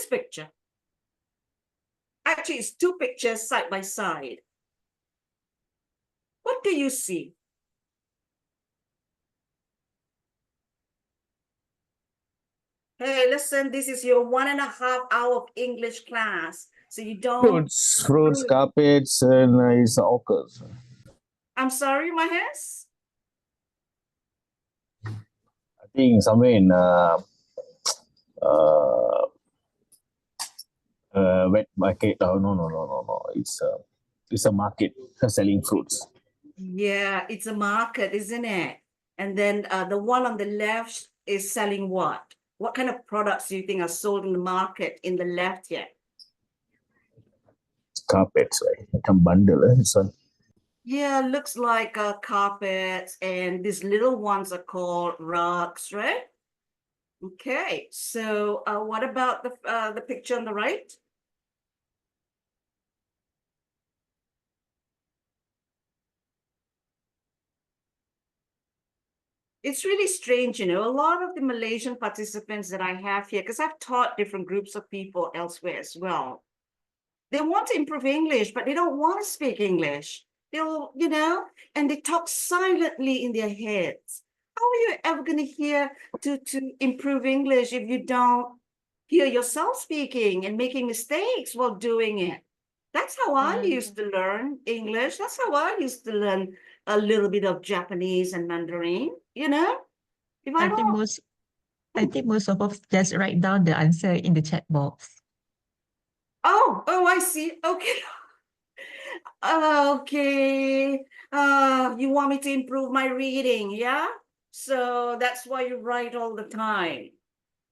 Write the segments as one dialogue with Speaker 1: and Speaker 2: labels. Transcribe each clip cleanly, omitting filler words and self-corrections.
Speaker 1: this picture. Actually, it's two pictures side by side. What do you see? Hey, listen, this is your 1.5 hour of English class. So you don't...
Speaker 2: Fruits, carpets, and it's orchids.
Speaker 1: I'm sorry, Mahes?
Speaker 2: I think somewhere in wet market. Oh, no. It's a market selling fruits.
Speaker 1: Yeah, it's a market, isn't it? And then the one on the left is selling what? What kind of products do you think are sold in the market in the left here?
Speaker 2: Carpets, right? Some bundle, this one.
Speaker 1: Yeah, looks like carpets, and these little ones are called rugs, right? Okay, so what about the picture on the right? It's really strange, you know, a lot of the Malaysian participants that I have here, because I've taught different groups of people elsewhere as well. They want to improve English, but they don't want to speak English. They'll, you know, and they talk silently in their heads. How are you ever going to hear to improve English if you don't hear yourself speaking and making mistakes while doing it? That's how I used to learn English. That's how I used to learn a little bit of Japanese and Mandarin, you know? If I
Speaker 3: think most of us just write down the answer in the chat box.
Speaker 1: Oh, I see. Okay. Okay. You want me to improve my reading, yeah? So that's why you write all the time.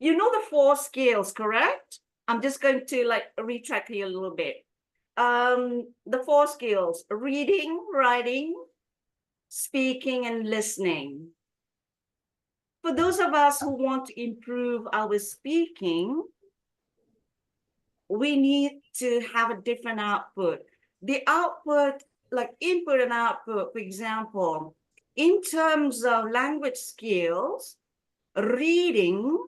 Speaker 1: You know the 4 skills, correct? I'm just going to like retrack here a little bit. The 4 skills: reading, writing, speaking, and listening. For those of us who want to improve our speaking, we need to have a different output. The output, like input and output, for example, in terms of language skills, reading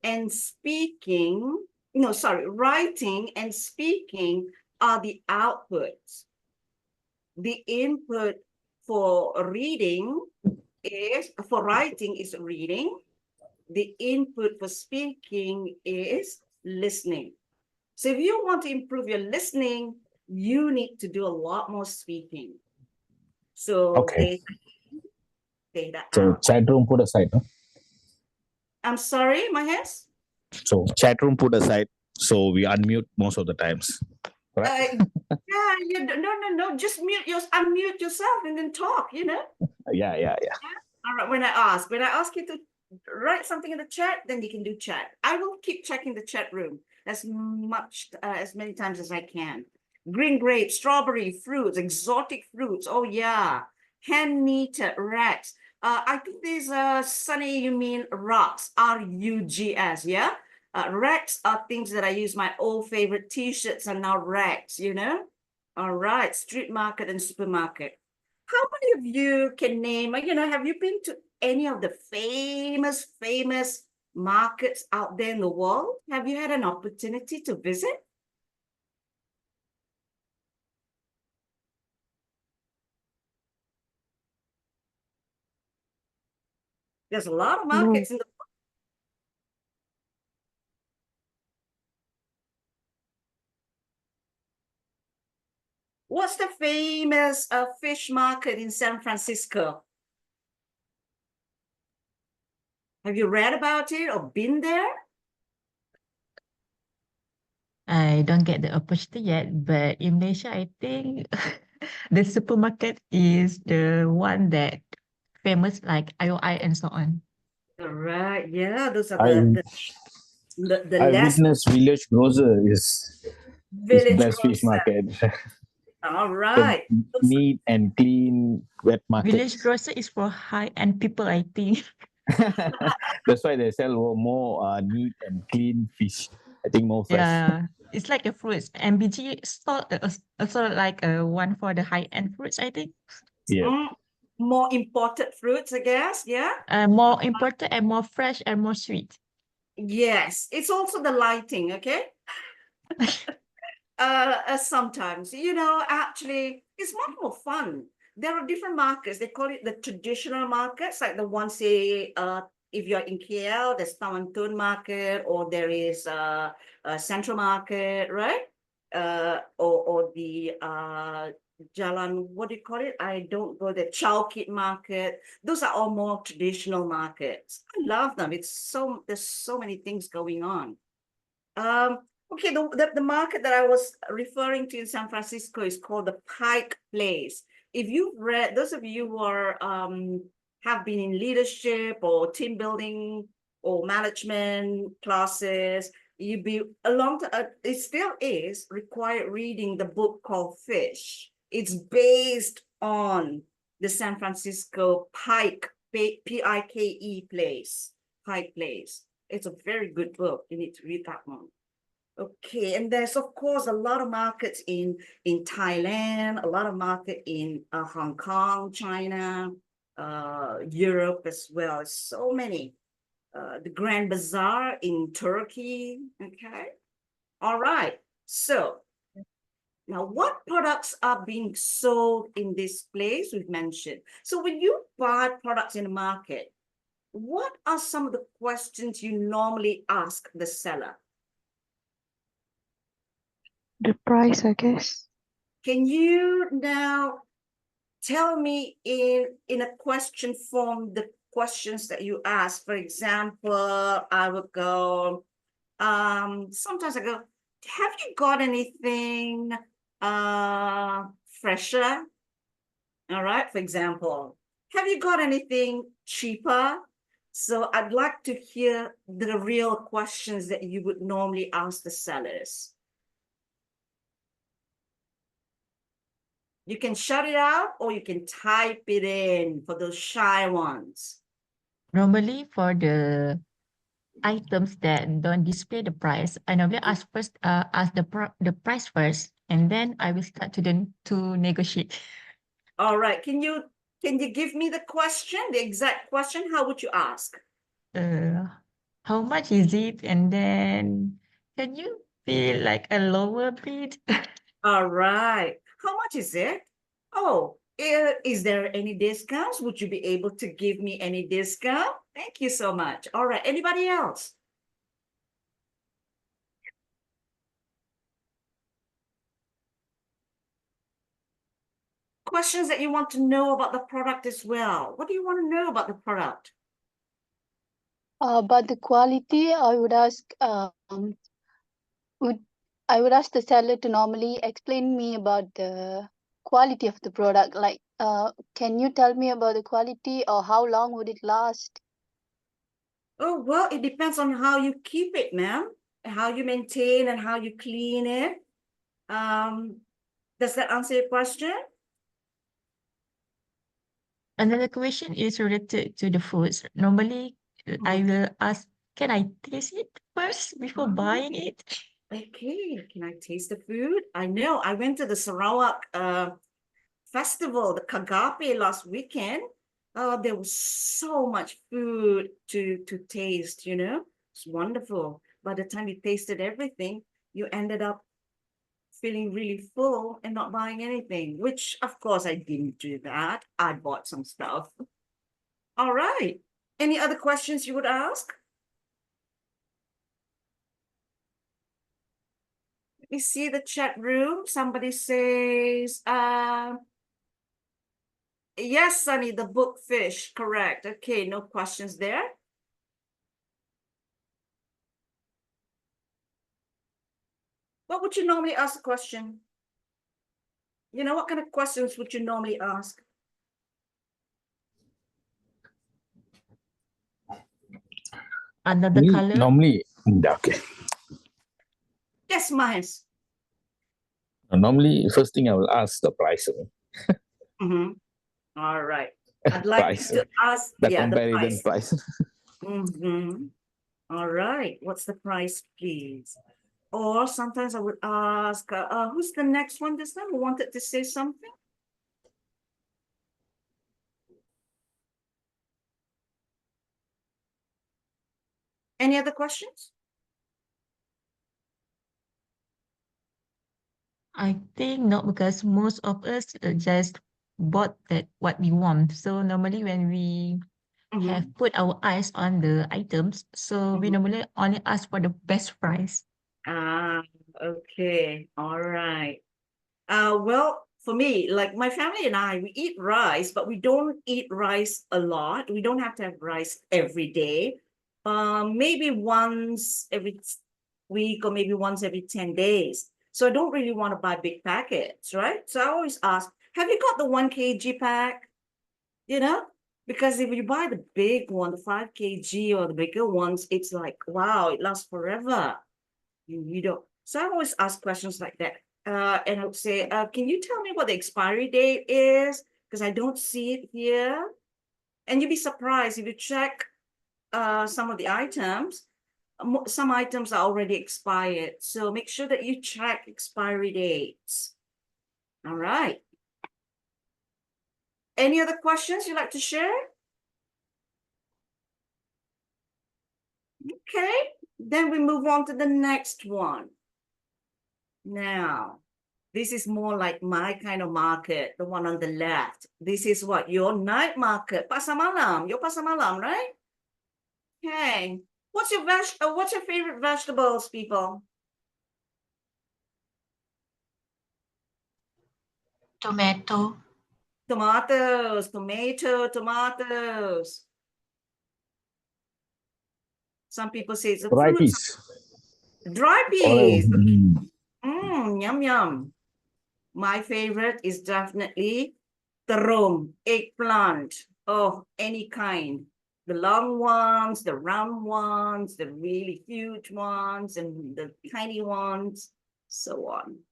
Speaker 1: and speaking, writing and speaking are the outputs. The input for writing is reading. The input for speaking is listening. So if you want to improve your listening, you need to do a lot more speaking. So
Speaker 2: okay.
Speaker 1: Data
Speaker 2: So
Speaker 1: out.
Speaker 2: chat room put aside, no?
Speaker 1: I'm sorry, Mahesh?
Speaker 2: So chat room put aside. So we unmute most of the times. Right?
Speaker 1: No. Just unmute yourself and then talk, you know?
Speaker 2: Yeah.
Speaker 1: All right, when I ask you to write something in the chat, then you can do chat. I will keep checking the chat room as many times as I can. Green grapes, strawberry, fruits, exotic fruits. Oh yeah, hand knitted rags. I think there's Sunny. You mean rugs? RUGS. Yeah. Rags are things that I use. My old favorite T-shirts are now rags. You know. All right. Street market and supermarket. How many of you can name, have you been to any of the famous markets out there in the world? Have you had an opportunity to visit? There's a lot of markets in the world. What's the famous fish market in San Francisco? Have you read about it or been there?
Speaker 3: I don't get the opportunity yet, but in Malaysia, I think the supermarket is the one that famous like IOI and so on.
Speaker 1: All right, yeah, those are
Speaker 2: I
Speaker 1: less
Speaker 2: witnessed Village Grocer is best fish
Speaker 1: grocer.
Speaker 2: market.
Speaker 1: All right.
Speaker 2: Neat and clean wet market.
Speaker 3: Village grocer is for high-end people, I think.
Speaker 2: That's why they sell more neat and clean fish. I think more fresh.
Speaker 3: Yeah, it's like a fruits. MBG store also like one for the high-end fruits, I think.
Speaker 2: Yeah.
Speaker 1: More imported fruits, I guess. Yeah.
Speaker 3: More imported and more fresh and more sweet.
Speaker 1: Yes, it's also the lighting, okay? Sometimes, actually, it's much more fun. There are different markets. They call it the traditional markets, like the one, say, if you're in KL, there's Taman Tun Market, or there is a Central Market, right? Or the Jalan, what do you call it? I don't go there. Chowkit Market. Those are all more traditional markets. I love them. There's so many things going on. Um, okay, the market that I was referring to in San Francisco is called the Pike Place. If you've read, those of you who are have been in leadership or team building or management classes, you'd be it still is required reading the book called Fish. It's based on the San Francisco Pike, Pike place, Pike Place. It's a very good book. You need to read that one. Okay, and there's of course a lot of markets in Thailand, a lot of market in Hong Kong, China, Europe as well. So many. The Grand Bazaar in Turkey. Okay. All right. So now, what products are being sold in this place we've mentioned? So when you buy products in the market, what are some of the questions you normally ask the seller?
Speaker 4: The price, I guess.
Speaker 1: Can you now tell me in a question form the questions that you ask? For example, I would go, sometimes I go, have you got anything fresher? All right, for example, have you got anything cheaper? So I'd like to hear the real questions that you would normally ask the sellers. You can shut it out or you can type it in for those shy ones.
Speaker 3: Normally, for the items that don't display the price, I normally ask the price first, and then I will start to negotiate.
Speaker 1: All right. Can you give me the question, the exact question? How would you ask?
Speaker 3: How much is it? And then can you feel like a lower bid?
Speaker 1: All right. How much is it? Oh, is there any discounts? Would you be able to give me any discount? Thank you so much. All right. Anybody else? Questions that you want to know about the product as well. What do you want to know about the product?
Speaker 4: But the quality, I would ask, would I would ask the seller to normally explain me about the quality of the product. Like, can you tell me about the quality or how long would it last?
Speaker 1: Oh, well, it depends on how you keep it, ma'am, how you maintain and how you clean it. Does that answer your question?
Speaker 3: Another question is related to the foods. Normally, I will ask, can I taste it first before buying it?
Speaker 1: Okay, can I taste the food? I know, I went to the Sarawak festival, the Kagape last weekend. There was so much food to taste, It's wonderful. By the time you tasted everything, you ended up feeling really full and not buying anything, which of course I didn't do that. I bought some stuff. All right. Any other questions you would ask? Let me see the chat room. Somebody says, yes, Sunny, the book Fish, correct. Okay, no questions there. What would you normally ask a question? What kind of questions would you normally ask?
Speaker 3: Another color?
Speaker 2: Normally, okay.
Speaker 1: Yes, Miles.
Speaker 2: Normally, first thing I will ask the price.
Speaker 1: All right. I'd like
Speaker 2: Price.
Speaker 1: to ask
Speaker 2: The
Speaker 1: the
Speaker 2: comparison price.
Speaker 1: All right. What's the price, please? Or sometimes I would ask, who's the next one this time who wanted to say something? Any other questions?
Speaker 3: I think not, because most of us just bought that what we want. So normally when we have
Speaker 1: Mhm.
Speaker 3: put our eyes on the items, so we
Speaker 1: Mhm.
Speaker 3: normally only ask for the best price.
Speaker 1: Ah, okay. All right. Well, for me, like my family and I, we eat rice, but we don't eat rice a lot. We don't have to have rice every day. Maybe once every week or maybe once every 10 days. So I don't really want to buy big packets, right? So I always ask, have you got the 1 kg pack? You know? Because if you buy the big one, the 5 kg or the bigger ones, it's like, wow, it lasts forever. You don't. So I always ask questions like that. And I would say, can you tell me what the expiry date is? Because I don't see it here. And you'd be surprised if you check some of the items. Some items are already expired. So make sure that you check expiry dates. All right. Any other questions you'd like to share? Okay. Then we move on to the next one. Now, this is more like my kind of market, the one on the left. This is what your night market, pasar malam, your pasar malam, right? Okay. What's your favorite vegetables, people?
Speaker 3: Tomato.
Speaker 1: Tomatoes. Some people say it's a
Speaker 2: Dry
Speaker 1: fruit.
Speaker 2: peas.
Speaker 1: Dry
Speaker 2: Oh,
Speaker 1: peas. Yum, yum. My favorite is definitely terung, eggplant. Oh, any kind. The long ones, the round ones, the really huge ones, and the tiny ones, so on.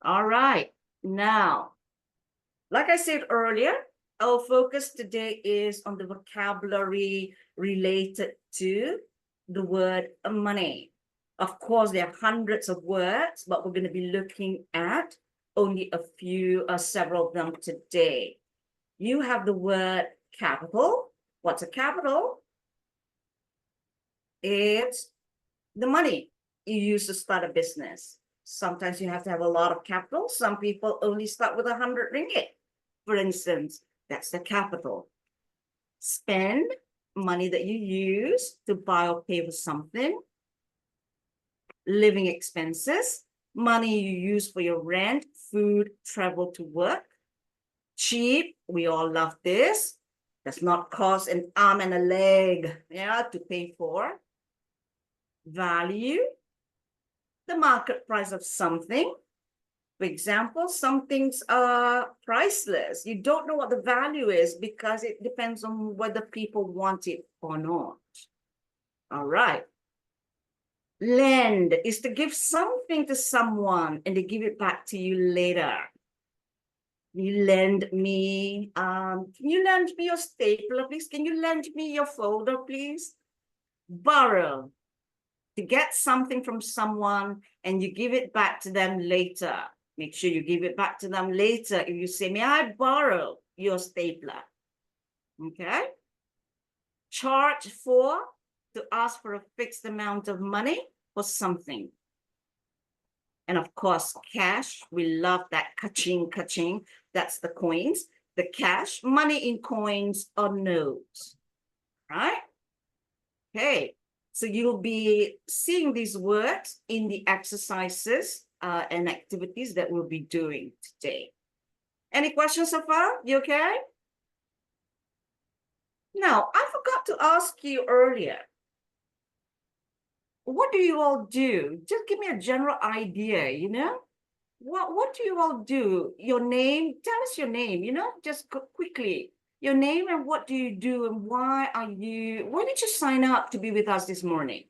Speaker 1: All right. Now, like I said earlier, our focus today is on the vocabulary related to the word money. Of course, there are hundreds of words, but we're going to be looking at only a few, several of them today. You have the word capital. What's a capital? It's the money you use to start a business. Sometimes you have to have a lot of capital. Some people only start with 100 ringgit. For instance, that's the capital. Spend money that you use to buy or pay for something. Living expenses, money you use for your rent, food, travel to work. Cheap, we all love this. Does not cost an arm and a leg, yeah, to pay for. Value, the market price of something. For example, some things are priceless. You don't know what the value is because it depends on whether people want it or not. All right. Lend is to give something to someone and they give it back to you later. You lend me, can you lend me your stapler, please? Can you lend me your folder, please? Borrow, to get something from someone and you give it back to them later. Make sure you give it back to them later. If you say, may I borrow your stapler? Okay. Charge for, to ask for a fixed amount of money for something. And of course, cash, we love that kaching. That's the coins. The cash, money in coins or notes, right? Okay, so you'll be seeing these words in the exercises and activities that we'll be doing today. Any questions so far? You okay? Now, I forgot to ask you earlier. What do you all do? Just give me a general idea, you know? What do you all do? Your name, tell us your name, you know, just quickly. Your name and what do you do and why did you sign up to be with us this morning?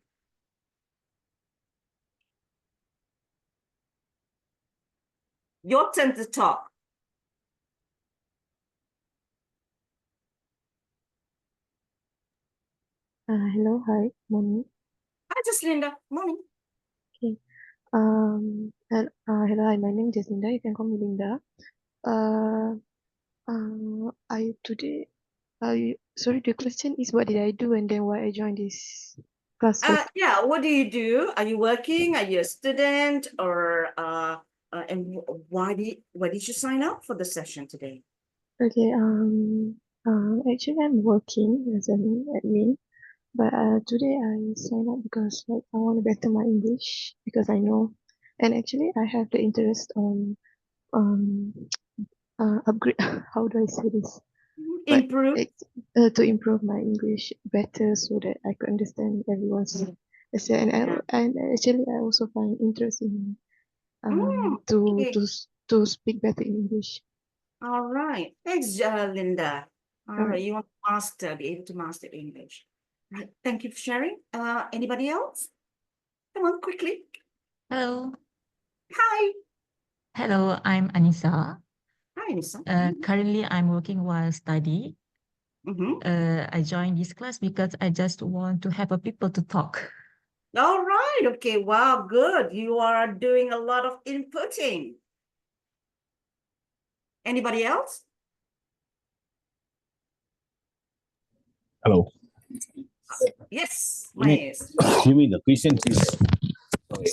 Speaker 1: Your turn to talk.
Speaker 5: Hello, hi, morning.
Speaker 1: Hi, Jaslinda. Morning.
Speaker 5: Okay. Hello, hi, my name is Linda. You can call me Linda. I today, sorry, the question is what did I do and then why I joined this Plus,
Speaker 1: Yeah, what do you do? Are you working? Are you a student? Or and why did you sign up for the session today?
Speaker 5: okay, actually I'm working as an admin, but today I signed up because like I want to better my English because I know, and actually I have the interest on um upgrade. How do I say this? But
Speaker 1: Improve.
Speaker 5: it, to improve my English better so that I could understand everyone's essay. And
Speaker 1: Yeah.
Speaker 5: and actually I also find interest in
Speaker 1: Okay.
Speaker 5: to speak better in English.
Speaker 1: All right. Thanks, Linda. All
Speaker 5: Alright.
Speaker 1: right. You want to be able to master English. Right. Thank you for sharing. Anybody else? Come on, quickly.
Speaker 3: Hello.
Speaker 1: Hi.
Speaker 3: Hello, I'm Anissa.
Speaker 1: Hi, Nisa.
Speaker 3: Currently, I'm working while study.
Speaker 1: Mm-hmm.
Speaker 3: I joined this class because I just want to have a people to talk.
Speaker 1: All right. Okay. Wow. Good. You are doing a lot of inputting. Anybody else?
Speaker 2: Hello.
Speaker 1: Yes,
Speaker 2: You mean,
Speaker 1: Maes.
Speaker 2: you mean the questions is sorry.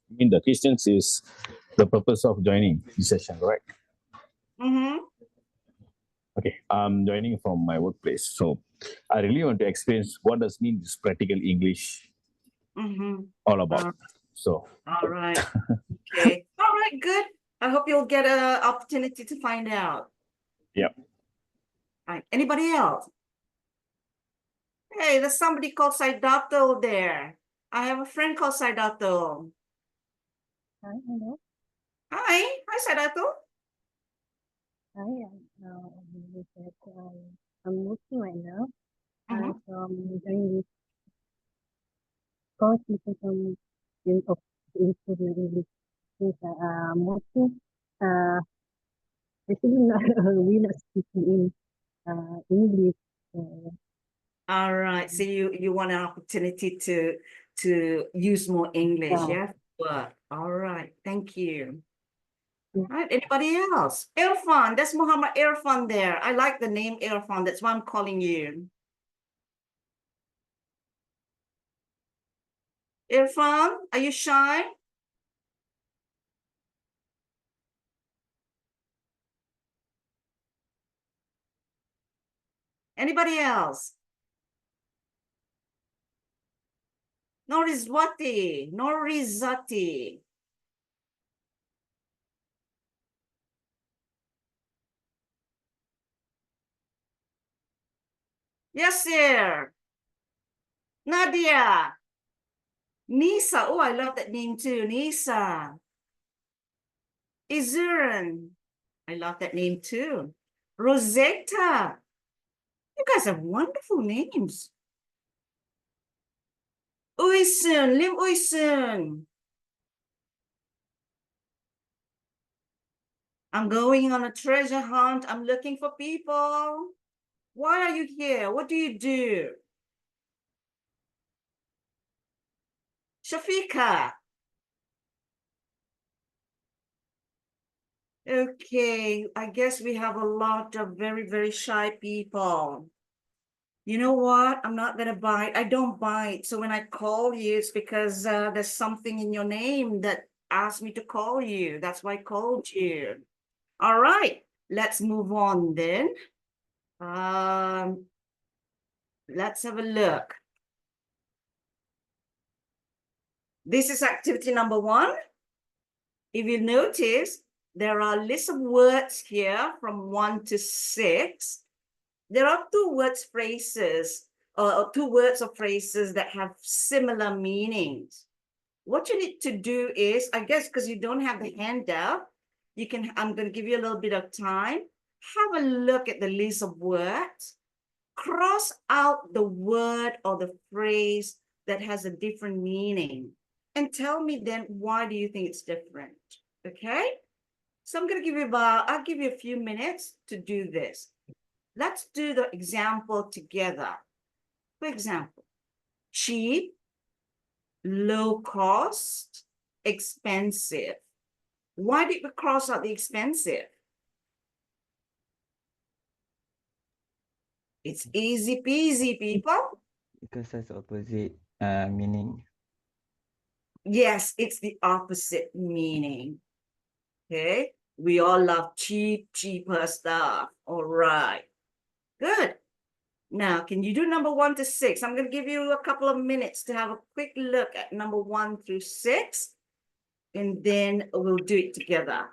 Speaker 2: You mean the questions is the purpose of joining this session, right?
Speaker 1: Mm-hmm.
Speaker 2: Okay, I'm joining from my workplace. So I really want to experience what does mean this practical English
Speaker 1: Mm-hmm.
Speaker 2: all about.
Speaker 1: Uh,
Speaker 2: So
Speaker 1: all right. Okay. All right. Good. I hope you'll get an opportunity to find out.
Speaker 2: yeah.
Speaker 1: All right. Anybody else? Hey, there's somebody called Saidato there. I have a friend called Saidato.
Speaker 6: Hi, hello.
Speaker 1: Hi. Hi, Saidato.
Speaker 6: Hi, I'm working right now.
Speaker 1: Mm-hmm.
Speaker 6: I'm doing this course because I'm in of improve my English. Since I'm working, uh, actually not, we're not speaking in English.
Speaker 1: All right. So you want an opportunity to use more English,
Speaker 6: Uh,
Speaker 1: yeah? Work. All right. Thank you.
Speaker 6: Yeah.
Speaker 1: All right. Anybody else? Irfan. That's Muhammad Irfan there. I like the name Irfan. That's why I'm calling you. Irfan, are you shy? Anybody else? Norizwati. Norizati. Yes, sir. Nadia. Nisa. Oh, I love that name too. Nisa. Izuran. I love that name too. Rosetta. You guys have wonderful names. Uisun. Lim Uisun. I'm going on a treasure hunt. I'm looking for people. Why are you here? What do you do? Shafika. Okay, I guess we have a lot of very, very shy people. You know what? I'm not gonna bite. I don't bite. So when I call you, it's because there's something in your name that asked me to call you. That's why I called you. All right, let's move on then. Um, let's have a look. This is activity number 1. If you notice, there are lists of words here from 1 to 6. There are 2 words phrases, or 2 words or phrases that have similar meanings. What you need to do is, I guess, because you don't have the handout, I'm going to give you a little bit of time. Have a look at the list of words. Cross out the word or the phrase that has a different meaning. And tell me then, why do you think it's different? Okay? So I'm going to give you I'll give you a few minutes to do this. Let's do the example together. For example, cheap, low cost, expensive. Why did we cross out the expensive? It's easy peasy, people.
Speaker 7: Because that's opposite meaning.
Speaker 1: Yes, it's the opposite meaning. Okay, we all love cheaper stuff. All right, good. Now, can you do number 1 to 6? I'm going to give you a couple of minutes to have a quick look at number 1 through 6, and then we'll do it together.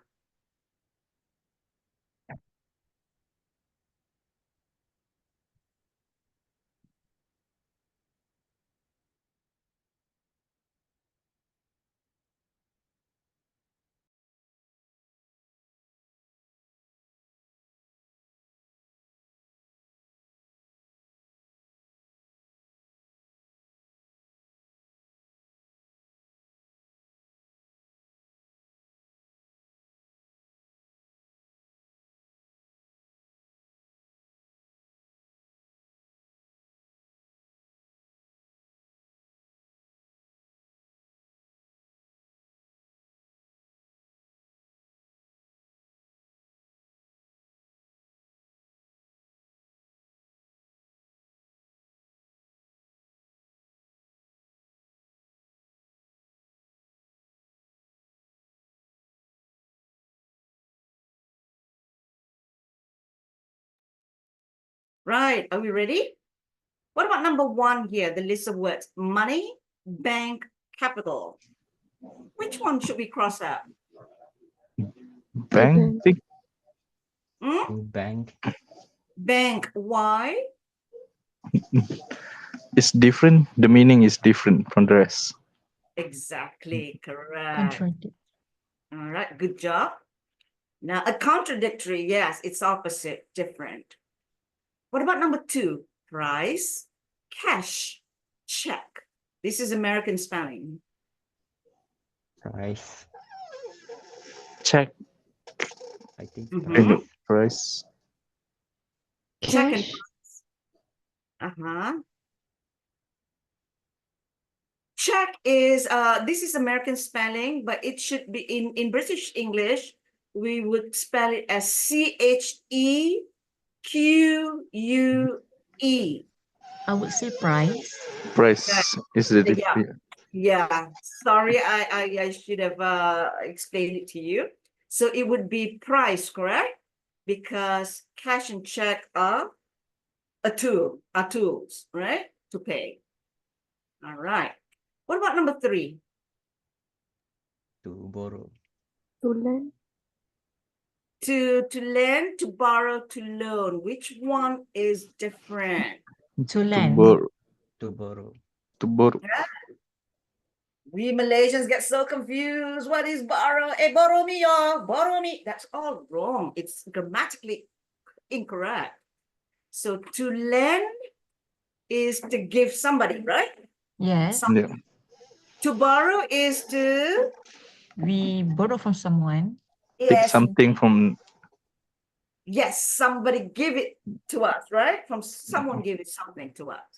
Speaker 1: Right, are we ready? What about number 1 here, the list of words? Money, bank, capital. Which one should we cross out?
Speaker 5: Bank.
Speaker 7: To
Speaker 1: Hmm?
Speaker 7: bank.
Speaker 1: Bank, why?
Speaker 8: It's different. The meaning is different from the rest.
Speaker 1: Exactly, correct.
Speaker 3: Contradict.
Speaker 1: All right, good job. Now, a contradictory, yes, it's opposite, different. What about number 2? Price, cash, check. This is American spelling.
Speaker 7: Price.
Speaker 8: Check.
Speaker 7: I think
Speaker 1: Mhm.
Speaker 8: I know.
Speaker 7: price.
Speaker 8: Price.
Speaker 1: Check and
Speaker 5: Cash.
Speaker 1: uh-huh. Check is this is American spelling, but it should be in British English, we would spell it as CHEQUE.
Speaker 3: I would say price.
Speaker 8: Price is the
Speaker 1: Yeah. Yeah, sorry, I should have explained it to you. So it would be price, correct? Because cash and check are tools, right? To pay. All right. What about number 3?
Speaker 7: To borrow.
Speaker 5: To lend.
Speaker 1: To lend, to borrow, to loan. Which one is different?
Speaker 3: To
Speaker 8: to
Speaker 3: lend.
Speaker 8: borrow.
Speaker 7: To borrow.
Speaker 8: To borrow.
Speaker 1: We Malaysians get so confused. What is borrow? Borrow me, y'all. Borrow me. That's all wrong. It's grammatically incorrect. So to lend is to give somebody, right?
Speaker 3: Yes.
Speaker 8: Yeah.
Speaker 1: To borrow is to,
Speaker 3: We borrow from someone.
Speaker 8: Take
Speaker 1: yes,
Speaker 8: something from.
Speaker 1: yes, somebody give it to us, right? From someone give it something to us.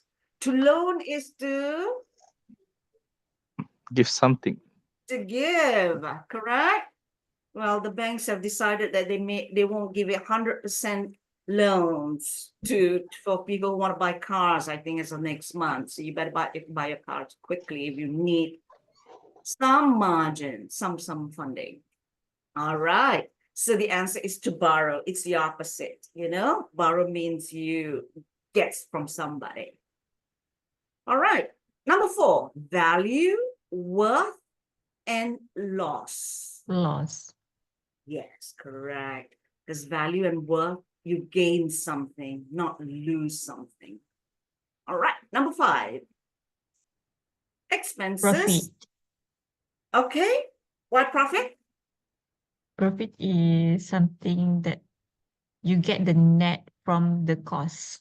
Speaker 1: To loan is to
Speaker 8: Give something.
Speaker 1: give, correct? Well, the banks have decided that they won't give 100% loans for people who want to buy cars. I think it's next month. So you better buy your cars quickly if you need some margin, some funding. All right. So the answer is to borrow. It's the opposite, borrow means you get from somebody. All right. Number 4, value, worth, and loss.
Speaker 3: Loss.
Speaker 1: Yes, correct. Because value and worth, you gain something, not lose something. All right. Number 5, expenses.
Speaker 3: Profit.
Speaker 1: Okay. Why profit?
Speaker 3: Profit is something that you get the net from the cost.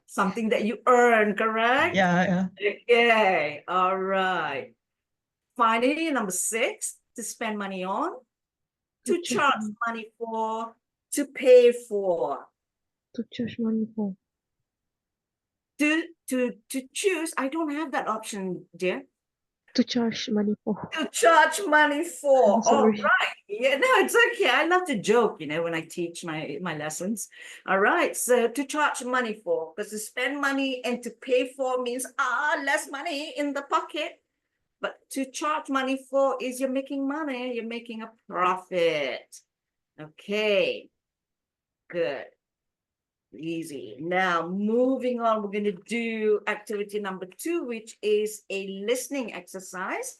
Speaker 1: Something that you earn, correct?
Speaker 3: Yeah.
Speaker 1: Okay. All right. Finally, number 6, to spend money on, to charge money for, to pay for.
Speaker 5: To charge money for.
Speaker 1: To choose, I don't have that option, dear.
Speaker 5: To charge money for.
Speaker 1: To charge money for.
Speaker 5: I'm
Speaker 1: All
Speaker 5: sorry.
Speaker 1: right. Yeah, no, it's okay. I love to joke, when I teach my lessons. All right. So to charge money for, because to spend money and to pay for means less money in the pocket. But to charge money for is you're making money, you're making a profit. Okay. Good. Easy. Now, moving on, we're going to do activity number 2, which is a listening exercise.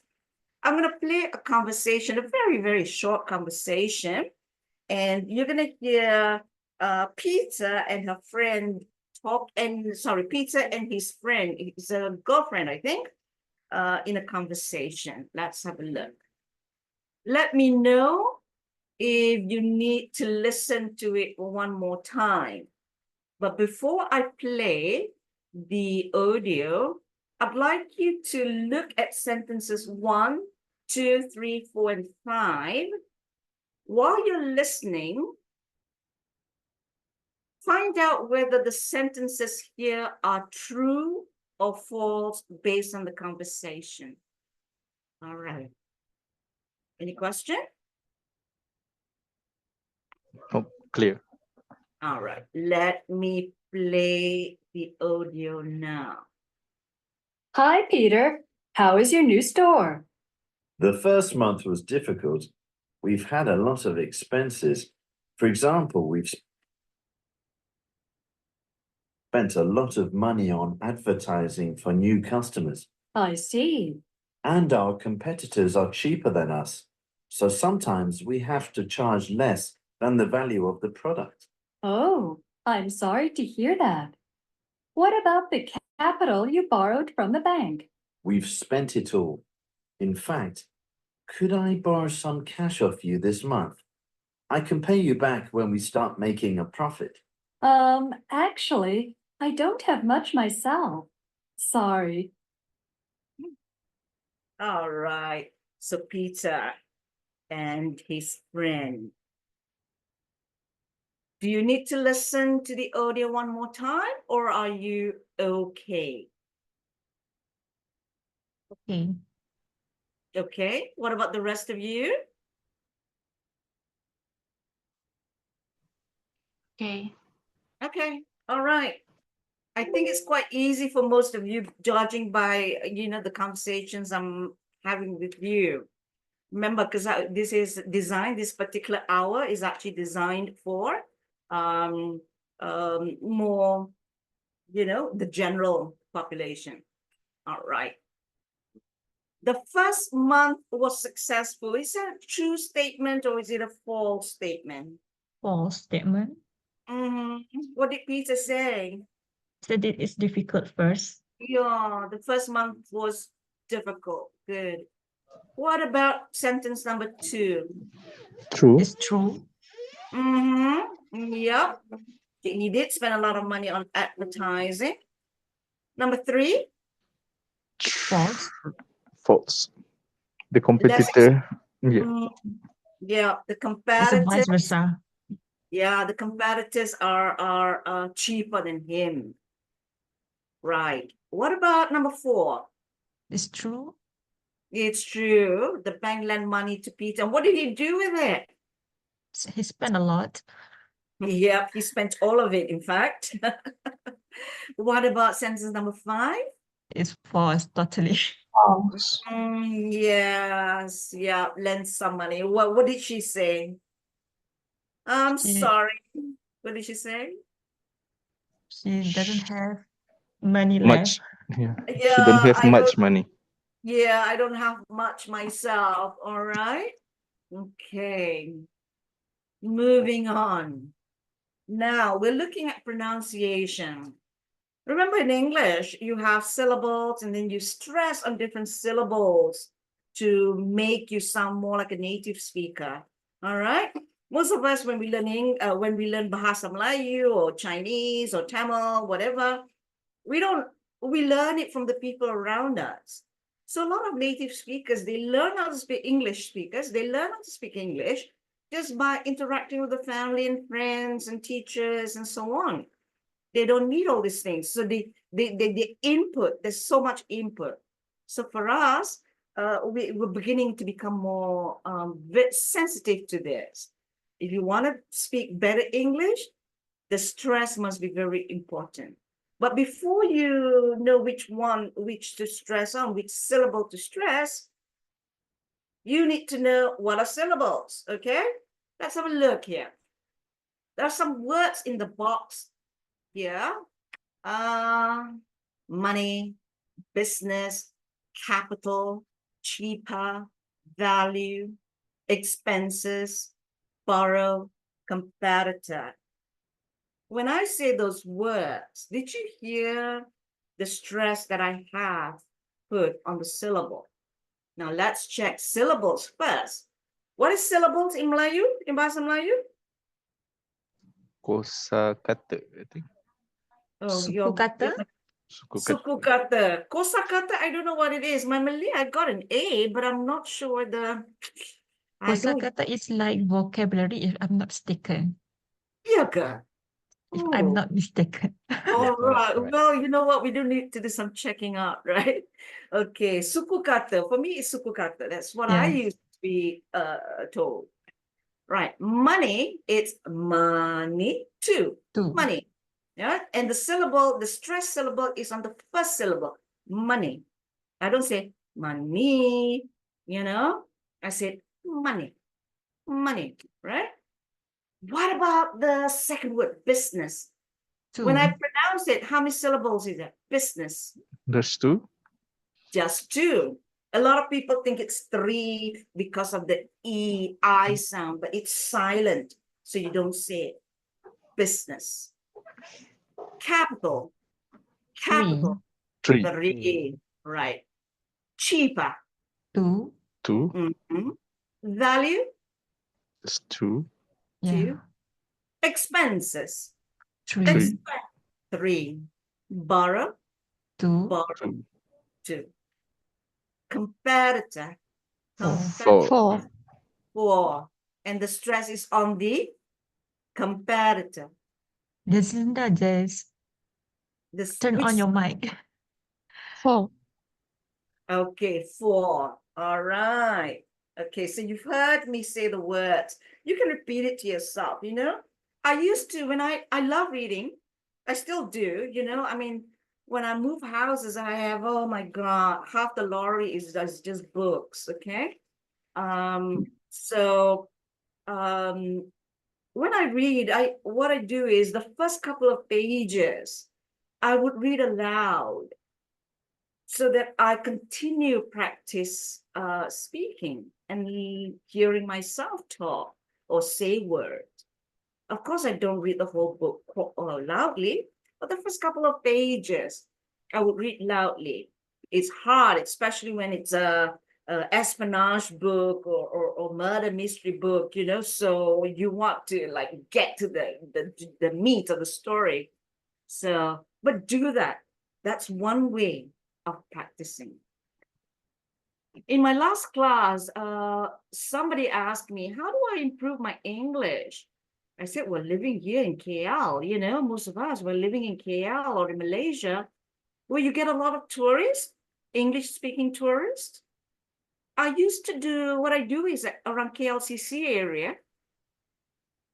Speaker 1: I'm going to play a conversation, a very, very short conversation. And you're going to hear Peter and her friend talk, Peter and his friend, his girlfriend, I think, in a conversation. Let's have a look. Let me know if you need to listen to it one more time. But before I play the audio, I'd like you to look at sentences 1, 2, 3, 4, and 5. While you're listening, find out whether the sentences here are true or false based on the conversation. All right. Any question?
Speaker 8: Oh, clear.
Speaker 1: All right. Let me play the audio now.
Speaker 9: Hi, Peter. How is your new store?
Speaker 10: The first month was difficult. We've had a lot of expenses. For example, we've spent a lot of money on advertising for new customers.
Speaker 9: I see.
Speaker 10: And our competitors are cheaper than us. So sometimes we have to charge less than the value of the product.
Speaker 9: Oh, I'm sorry to hear that. What about the capital you borrowed from the bank?
Speaker 10: We've spent it all. In fact, could I borrow some cash off you this month? I can pay you back when we start making a profit.
Speaker 9: Actually, I don't have much myself. Sorry.
Speaker 1: All right. So Peter and his friend. Do you need to listen to the audio one more time, or are you okay?
Speaker 3: Okay.
Speaker 1: Okay. What about the rest of you?
Speaker 3: Okay.
Speaker 1: Okay. All right. I think it's quite easy for most of you, judging by, the conversations I'm having with you. Remember, because this is designed, this particular hour is actually designed for more, the general population. All right. The first month was successful. Is that a true statement or is it a false statement?
Speaker 3: False statement.
Speaker 1: What did Peter say?
Speaker 3: Said it is difficult first.
Speaker 1: Yeah, the first month was difficult. Good. What about sentence number 2?
Speaker 8: True.
Speaker 3: It's true.
Speaker 1: Yep. He did spend a lot of money on advertising. Number 3?
Speaker 3: False.
Speaker 8: False. The competitor. Yeah.
Speaker 1: Yeah, the
Speaker 3: It's a
Speaker 1: competitors.
Speaker 3: vice versa.
Speaker 1: Yeah, the competitors are cheaper than him. Right. What about number 4?
Speaker 3: It's true.
Speaker 1: It's true. The bank lent money to Peter. What did he do with it?
Speaker 3: He spent a lot.
Speaker 1: Yep, he spent all of it, in fact. What about sentence number 5?
Speaker 3: It's false, totally.
Speaker 6: False.
Speaker 1: Yes, yeah, lend some money. What did she say? I'm
Speaker 3: She-
Speaker 1: sorry. What did she say?
Speaker 3: She doesn't have money
Speaker 8: Much.
Speaker 3: left.
Speaker 8: Yeah. She
Speaker 1: Yeah,
Speaker 8: don't have
Speaker 1: I
Speaker 8: much
Speaker 1: don't.
Speaker 8: money.
Speaker 1: Yeah, I don't have much myself. All right. Okay. Moving on. Now we're looking at pronunciation. Remember, in English, you have syllables and then you stress on different syllables to make you sound more like a native speaker. All right. Most of us, when we learn Bahasa Melayu or Chinese or Tamil, whatever, we learn it from the people around us. So a lot of native speakers, they learn how to speak English speakers. They learn how to speak English just by interacting with the family and friends and teachers and so on. They don't need all these things. So the input, there's so much input. So for us, we're beginning to become more sensitive to this. If you want to speak better English, the stress must be very important. But before you know which to stress on, which syllable to stress, you need to know what are syllables, okay? Let's have a look here. There are some words in the box here. Money, business, capital, cheaper, value, expenses, borrow, competitor. When I say those words, did you hear the stress that I have put on the syllable? Now let's check syllables first. What is syllables in Melayu, in Bahasa Melayu?
Speaker 8: Kosa kata, I think.
Speaker 1: Oh,
Speaker 3: Suku kata?
Speaker 8: Suku kata.
Speaker 1: Suku kata. Kosa kata, I don't know what it is. My Malay, I got an A, but I'm not sure I
Speaker 3: Kosa
Speaker 1: don't.
Speaker 3: kata is like vocabulary, if I'm not mistaken.
Speaker 1: Iya ke?
Speaker 3: If I'm
Speaker 1: Oh.
Speaker 3: not mistaken.
Speaker 1: All
Speaker 7: correct,
Speaker 1: right.
Speaker 7: correct.
Speaker 1: Well, you know what? We do need to do some checking out, right? Okay. Suku kata. For me, it's suku kata. That's what I
Speaker 3: Yeah.
Speaker 1: used to be told. Right. Money, it's money too.
Speaker 3: Two.
Speaker 1: Money. Yeah. And the syllable, the stress syllable is on the first syllable. Money. I don't say money, you know. I said money. Money, right? What about the second word, business? When I
Speaker 3: Two.
Speaker 1: pronounce it, how many syllables is it? Business.
Speaker 8: There's two.
Speaker 1: Just two. A lot of people think it's three because of the E-I sound, but it's silent, so you don't say it. Business. Capital. Capital.
Speaker 8: Three.
Speaker 1: Three. Right. Cheaper.
Speaker 3: Two.
Speaker 8: Two.
Speaker 1: Mhm. Value.
Speaker 8: There's two.
Speaker 3: Yeah.
Speaker 1: Two. Expenses.
Speaker 3: Three.
Speaker 1: Expense. Three. Borrow.
Speaker 3: Two.
Speaker 1: Borrow.
Speaker 8: Two.
Speaker 1: Two. Competitor.
Speaker 3: Four.
Speaker 8: Four.
Speaker 5: Four.
Speaker 1: Four. And the stress is on the competitor.
Speaker 3: Jacinda, just
Speaker 1: This
Speaker 3: turn
Speaker 1: which
Speaker 3: on your mic.
Speaker 5: Four.
Speaker 1: okay, four. All right. Okay, so you've heard me say the words. You can repeat it to yourself, you know. I used to when I love reading. I still do, you know. I mean, when I move houses, I have, oh my God, half the lorry is just books, okay? So when I read, what I do is the first couple of pages, I would read aloud so that I continue practice speaking and hearing myself talk or say words. Of course, I don't read the whole book loudly, but the first couple of pages, I would read loudly. It's hard, especially when it's a espionage book or murder mystery book, you know, so you want to like get to the meat of the story. So, but do that. That's one way of practicing. In my last class, somebody asked me, how do I improve my English? I said, we're living here in KL, you know, most of us, we're living in KL or in Malaysia, where you get a lot of tourists, English-speaking tourists. I used to do, what I do is around KLCC area,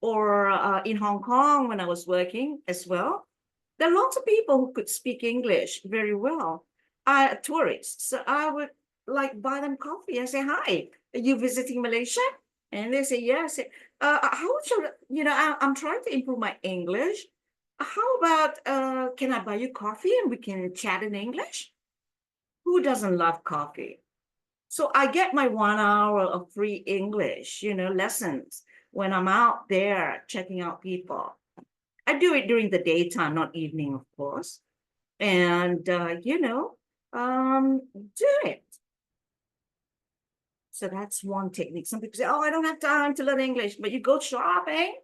Speaker 1: or in Hong Kong when I was working as well. There are lots of people who could speak English very well, tourists. So I would like buy them coffee and say, hi, are you visiting Malaysia? And they say, yes. How should, you know, I'm trying to improve my English. How about, can I buy you coffee and we can chat in English? Who doesn't love coffee? So I get my 1 hour of free English, you know, lessons when I'm out there checking out people. I do it during the daytime, not evening, of course. And, you know, do it. So that's one technique. Some people say, oh, I don't have time to learn English, but you go shopping.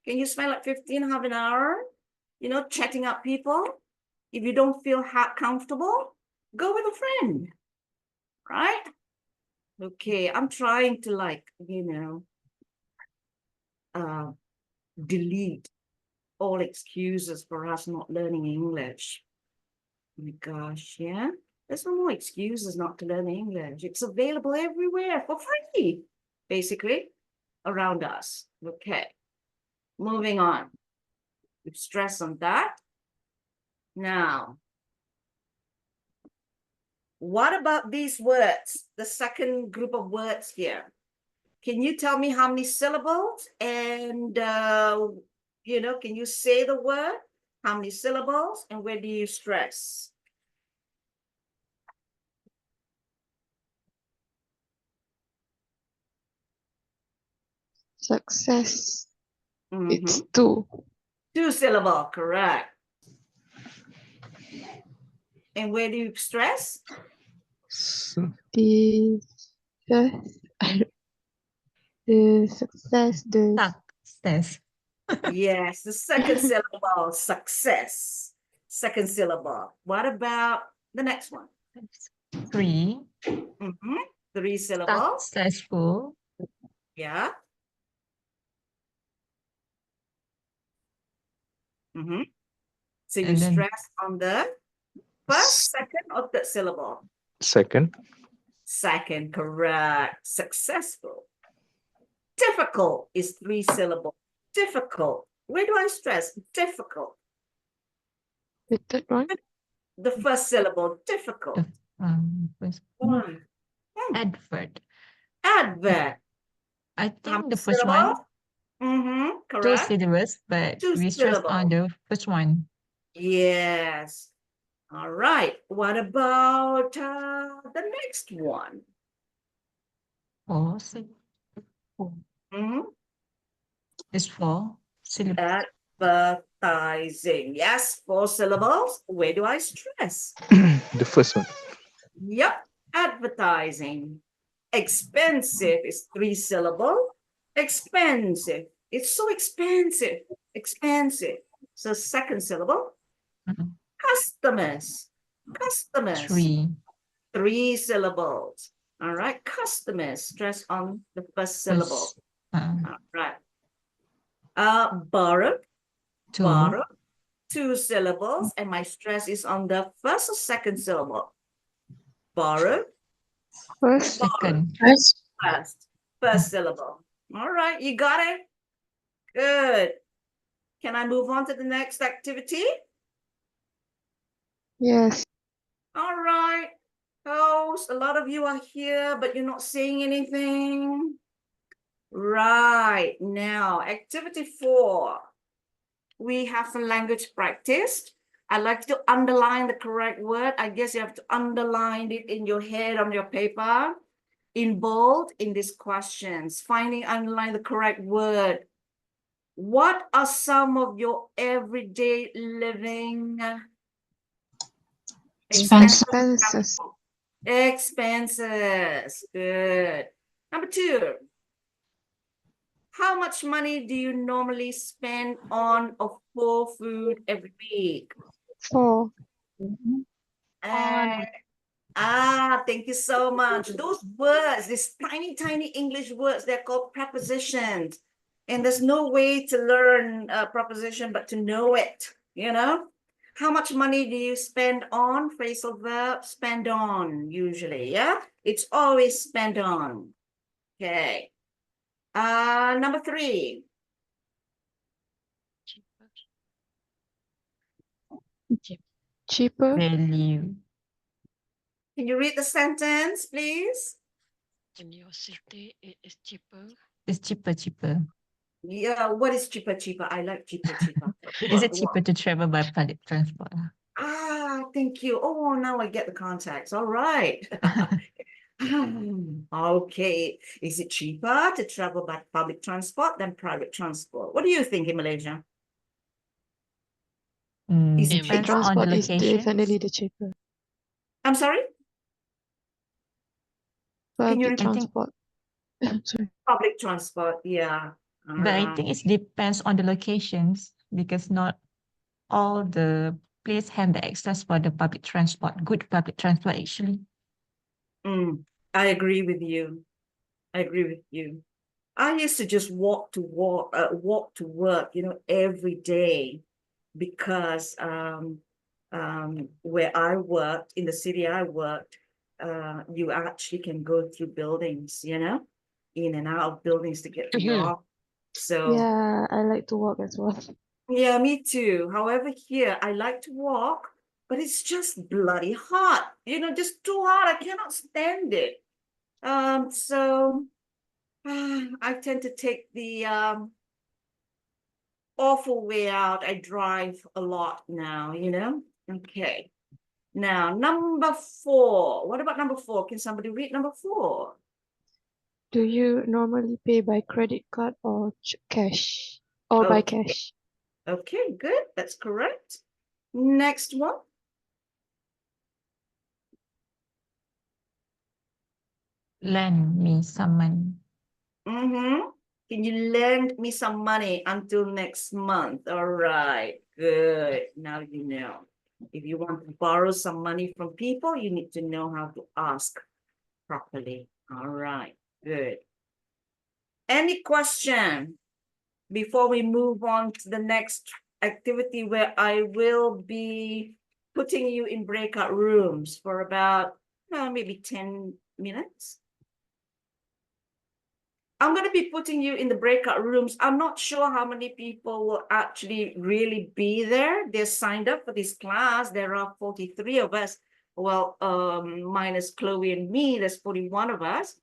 Speaker 1: Can you spend like 15, half an hour, you know, chatting up people? If you don't feel comfortable, go with a friend, right? Okay, I'm trying to like, you know, delete all excuses for us not learning English. Oh my gosh, yeah. There's no more excuses not to learn English. It's available everywhere for free, basically, around us. Okay, moving on. We've stressed on that. Now, what about these words? The second group of words here. Can you tell me how many syllables? And, can you say the word? How many syllables? And where do you stress?
Speaker 5: Success. It's
Speaker 1: Mhm.
Speaker 5: 2.
Speaker 1: 2-syllable, correct. And where do you stress?
Speaker 5: The success. The success. The
Speaker 3: Success.
Speaker 1: Yes, the second syllable, success. Second syllable. What about the next one?
Speaker 3: 3.
Speaker 1: 3 syllables.
Speaker 3: Successful.
Speaker 1: Yeah. So you
Speaker 3: And then
Speaker 1: stress on the first, second, or third syllable?
Speaker 8: Second.
Speaker 1: Second, correct. Successful. Difficult is 3 syllable. Difficult. Where do I stress? Difficult.
Speaker 5: the third one.
Speaker 1: The first syllable, difficult.
Speaker 3: first
Speaker 1: Why?
Speaker 3: advert.
Speaker 1: Advert.
Speaker 3: I
Speaker 1: How
Speaker 3: think
Speaker 1: many
Speaker 3: the first one,
Speaker 1: syllables?
Speaker 3: 2
Speaker 1: Correct.
Speaker 3: syllables, but
Speaker 1: 2
Speaker 3: we stress on
Speaker 1: syllables.
Speaker 3: the first one.
Speaker 1: Yes. All right. What about the next one?
Speaker 3: 4 syllables. It's 4 syllables.
Speaker 1: Advertising. Yes, 4 syllables. Where do I stress?
Speaker 8: The first one.
Speaker 1: Yep, advertising. Expensive is 3 syllable. Expensive. It's so expensive. Expensive. So second syllable.
Speaker 3: Mhm.
Speaker 1: Customers. Customers.
Speaker 3: 3.
Speaker 1: 3 syllables. All right. Customers. Stress on the first syllable.
Speaker 3: First,
Speaker 1: All right. Borrowed.
Speaker 3: 2.
Speaker 1: Borrowed. 2 syllables. And my stress is on the first or second syllable. Borrowed.
Speaker 5: First.
Speaker 3: Second.
Speaker 1: First syllable. All right, you got it. Good. Can I move on to the next activity?
Speaker 5: Yes.
Speaker 1: All right. Host, a lot of you are here, but you're not saying anything. Right. Now, activity 4. We have some language practice. I'd like to underline the correct word. I guess you have to underline it in your head on your paper, in bold, in these questions. Finding, underline the correct word. What are some of your everyday living
Speaker 5: Expenses.
Speaker 1: Expenses. Good. Number 2. How much money do you normally spend on or for food every week?
Speaker 5: 4.
Speaker 1: Thank you so much. Those words, these tiny, tiny English words, they're called prepositions. And there's no way to learn a preposition but to know it, How much money do you spend on? Phrasal verb, spend on, usually, yeah? It's always spend on. Okay. Number 3.
Speaker 5: Cheaper.
Speaker 3: Value.
Speaker 1: Can you read the sentence, please?
Speaker 11: In your city, it is cheaper.
Speaker 3: It's cheaper.
Speaker 1: Yeah, what is cheaper? I like cheaper.
Speaker 3: Is it cheaper to travel by public transport?
Speaker 1: Thank you. Oh, now I get the context. All right. Okay. Is it cheaper to travel by public transport than private transport? What do you think in Malaysia? Is it
Speaker 5: Public
Speaker 1: cheaper?
Speaker 5: transport is definitely the cheaper.
Speaker 1: I'm sorry? Can you
Speaker 5: Public
Speaker 1: repeat?
Speaker 5: transport. Sorry.
Speaker 1: Public transport, yeah.
Speaker 3: But I think it depends on the locations because not all the places have the access for the public transport, good public transport actually.
Speaker 1: I agree with you. I used to just walk to work, every day because where I worked, in the city I worked, you actually can go through buildings, you know, in and out of buildings to get to your office. So
Speaker 5: Yeah, I like to walk as well.
Speaker 1: yeah, me too. However, here I like to walk, but it's just bloody hot, you know, just too hot. I cannot stand it. So I tend to take the awful way out. I drive a lot now, you know? Okay. Now, number 4. What about number 4? Can somebody read number 4?
Speaker 5: Do you normally pay by credit card or cash? Or by
Speaker 1: Okay.
Speaker 5: cash?
Speaker 1: Okay, good. That's correct. Next one.
Speaker 3: Lend me some money.
Speaker 1: Mm-hmm. Can you lend me some money until next month? All right, good. Now you know. If you want to borrow some money from people, you need to know how to ask properly. All right, good. Any question before we move on to the next activity where I will be putting you in breakout rooms for about maybe 10 minutes? I'm going to be putting you in the breakout rooms. I'm not sure how many people will actually really be there. They're signed up for this class. There are 43 of us. Well, minus Chloe and me, there's 41 of us.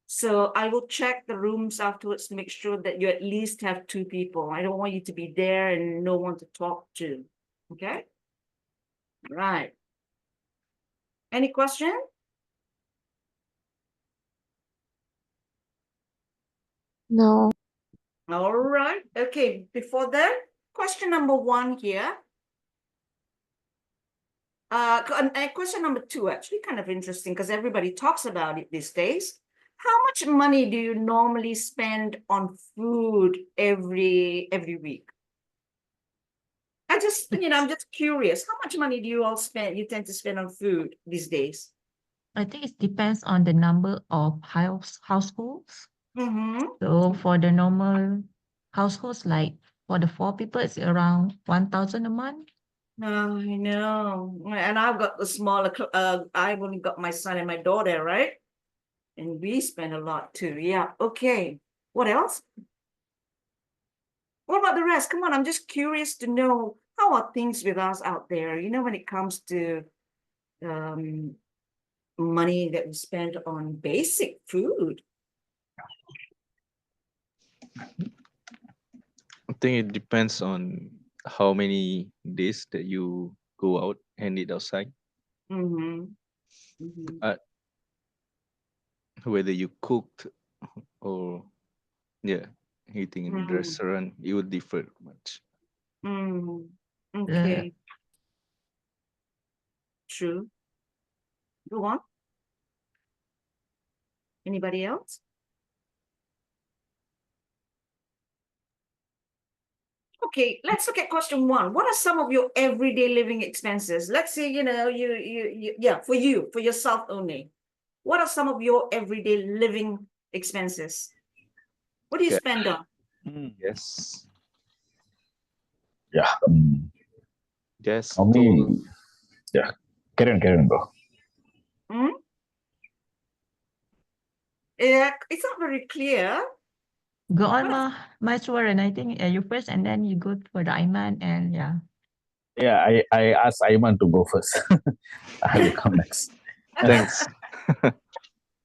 Speaker 1: So I will check the rooms afterwards to make sure that you at least have 2 people. I don't want you to be there and no one to talk to. Okay? Right. Any question?
Speaker 5: No.
Speaker 1: All right. Okay. Before that, question number 1 here. And question number 2, actually kind of interesting because everybody talks about it these days. How much money do you normally spend on food every week? I'm just curious. How much money do you all spend? You tend to spend on food these days?
Speaker 3: I think it depends on the number of households.
Speaker 1: Mm-hmm.
Speaker 3: So for the normal households, like for the 4 people, it's around 1,000 a month.
Speaker 1: Oh, I know. And I've got the smaller, I've only got my son and my daughter, right? And we spend a lot too. Yeah. Okay. What else? What about the rest? Come on, I'm just curious to know how are things with us out there, you know, when it comes to money that we spend on basic food.
Speaker 8: I think it depends on how many days that you go out and eat outside.
Speaker 1: Mm-hmm. Mm-hmm.
Speaker 8: Whether you cooked or eating in the
Speaker 1: Mm.
Speaker 8: restaurant, it would differ much.
Speaker 1: Mm.
Speaker 3: Uh,
Speaker 1: Okay. True. Go on. Anybody else? Okay, let's look at question 1. What are some of your everyday living expenses? Let's say, you know, for yourself only. What are some of your everyday living expenses? What do you
Speaker 8: Okay.
Speaker 1: spend on?
Speaker 8: Yes.
Speaker 2: Yeah.
Speaker 8: Yes.
Speaker 2: For me, yeah. Carry on, bro.
Speaker 1: Hmm? Yeah, it's not very clear.
Speaker 3: Go on,
Speaker 1: What
Speaker 3: my Suwaran. I think you first, and then you go for the Aiman, and yeah.
Speaker 2: Yeah, I asked Ayman to go first. I will come next.
Speaker 8: Thanks.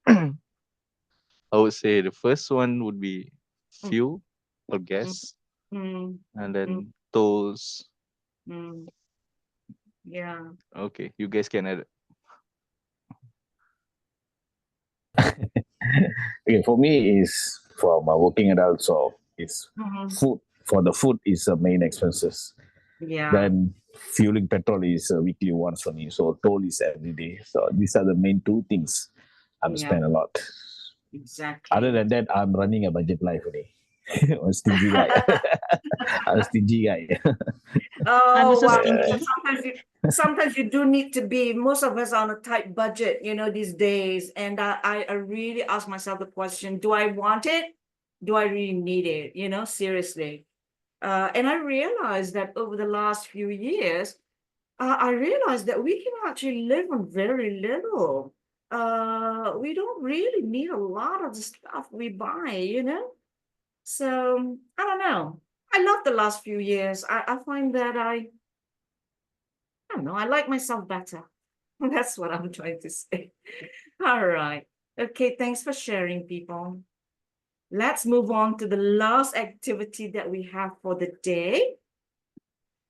Speaker 8: I would say the first one would be fuel or gas,
Speaker 1: Mm,
Speaker 8: and
Speaker 1: mm,
Speaker 8: then tolls.
Speaker 1: mm. Yeah.
Speaker 8: Okay, you guys can add.
Speaker 2: Okay, for me is for my working adult, so it's
Speaker 1: Mhm.
Speaker 2: food. For the food is the main expenses.
Speaker 1: Yeah.
Speaker 2: Then fueling petrol is weekly once for me. So toll is every day. So these are the main 2 things I'm
Speaker 1: Yeah.
Speaker 2: spend a lot.
Speaker 1: Exactly.
Speaker 2: Other than that, I'm running a budget life only. I'm a stingy guy. I'm a stingy guy.
Speaker 3: I'm
Speaker 1: Oh
Speaker 3: also
Speaker 1: wow.
Speaker 3: stingy.
Speaker 1: Sometimes you do need to be, most of us are on a tight budget, you know, these days. And I really ask myself the question, do I want it? Do I really need it? You know, seriously. And I realized that over the last few years, I realized that we can actually live on very little. We don't really need a lot of the stuff we buy, you know? So I don't know. I love the last few years. I find that I don't know, I like myself better. That's what I'm trying to say. All right. Okay, thanks for sharing, people. Let's move on to the last activity that we have for the day.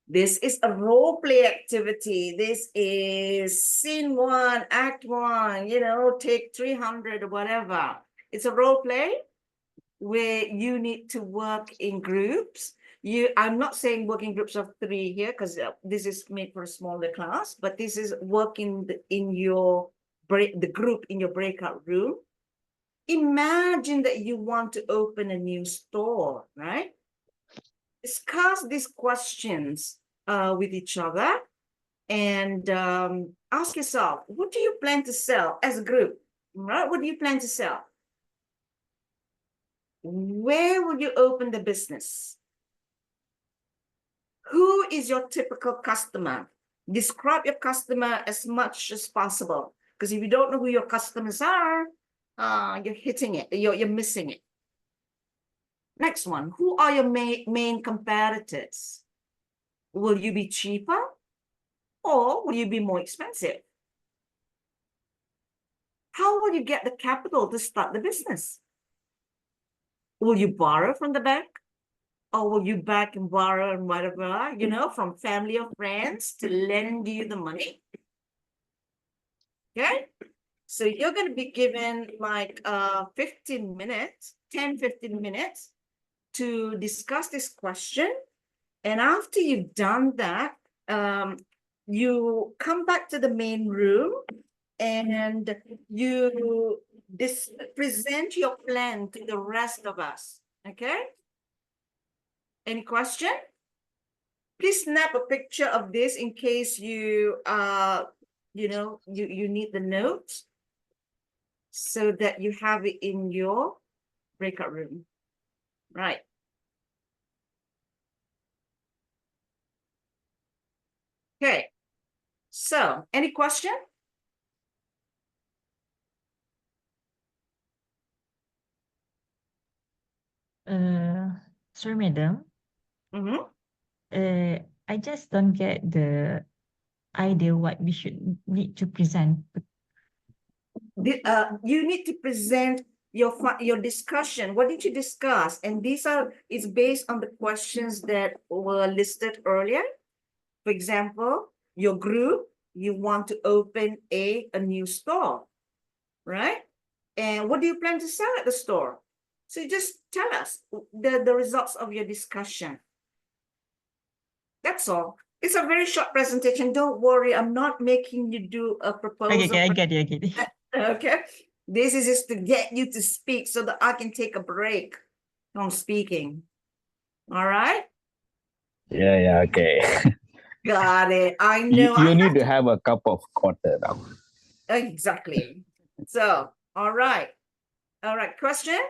Speaker 1: This is a role play activity. This is scene 1, act 1, you know, take 300 or whatever. It's a role play where you need to work in groups. I'm not saying working groups of 3 here because this is made for a smaller class, but this is working in your the group in your breakout room. Imagine that you want to open a new store, right? Discuss these questions with each other and ask yourself, what do you plan to sell as a group? Right? What do you plan to sell? Where will you open the business? Who is your typical customer? Describe your customer as much as possible. Because if you don't know who your customers are, you're hitting it, you're missing it. Next one, who are your main competitors? Will you be cheaper or will you be more expensive? How will you get the capital to start the business? Will you borrow from the bank? Or will you back and borrow and whatever, you know, from family or friends to lend you the money? Okay, so you're going to be given like 15 minutes, 10-15 minutes to discuss this question. And after you've done that, you come back to the main room and you present your plan to the rest of us. Okay? Any question? Please snap a picture of this in case you you need the notes so that you have it in your breakout room. Right. Okay. So, any question?
Speaker 3: Sorry, madam. I just don't get the idea what we should need to present.
Speaker 1: You need to present your discussion. What did you discuss? And it's based on the questions that were listed earlier. For example, your group, you want to open a new store, right? And what do you plan to sell at the store? So just tell us the results of your discussion. That's all. It's a very short presentation. Don't worry, I'm not making you do a proposal.
Speaker 3: Okay, I get it.
Speaker 1: Okay. This is just to get you to speak so that I can take a break from speaking. All right?
Speaker 2: Yeah, okay.
Speaker 1: Got it. I
Speaker 2: You,
Speaker 1: know.
Speaker 2: you need to have a cup of water now.
Speaker 1: Exactly. So, all right. All right. Question?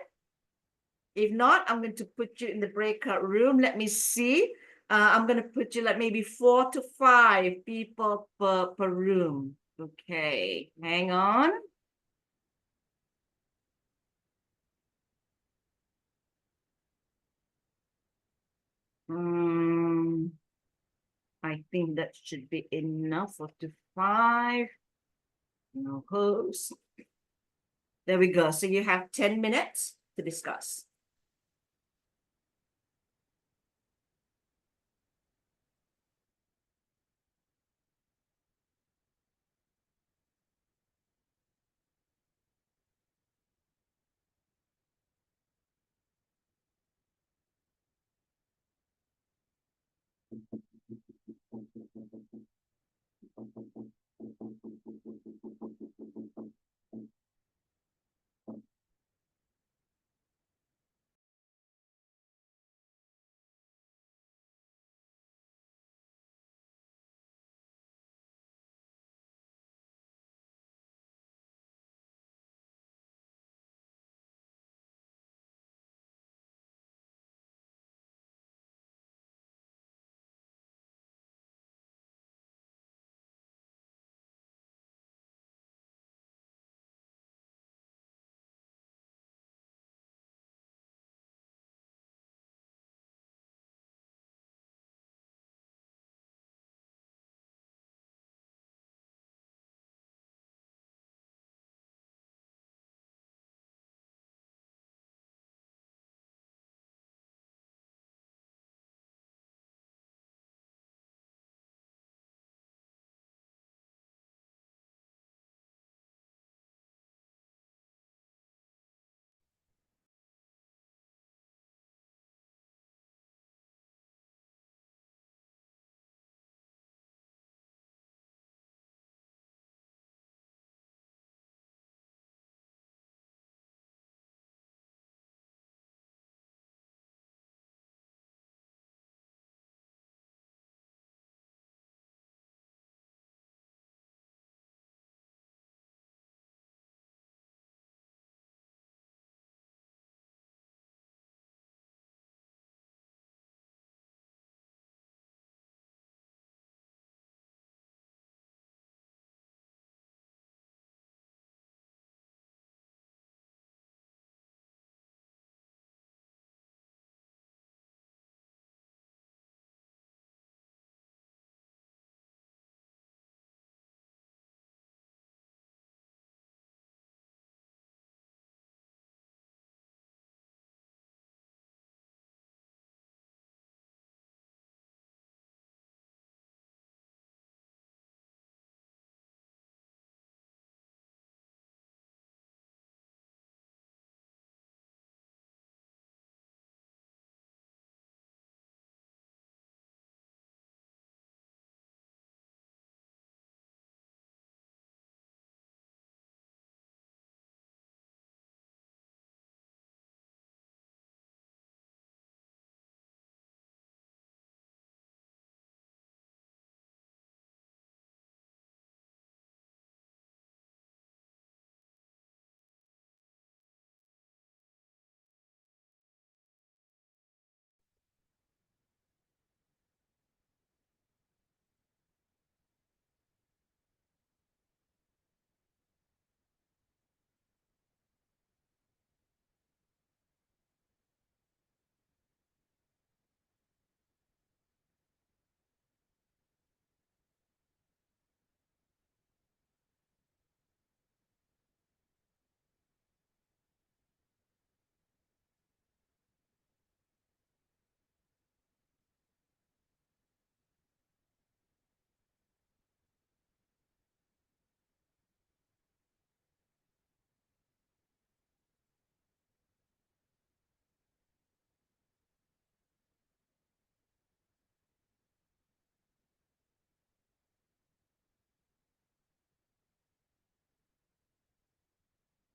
Speaker 1: If not, I'm going to put you in the breakout room. Let me see. I'm going to put you like maybe 4 to 5 people per room. Okay. Hang on. I think that should be enough for 2 to 5. No host. There we go. So you have 10 minutes to discuss.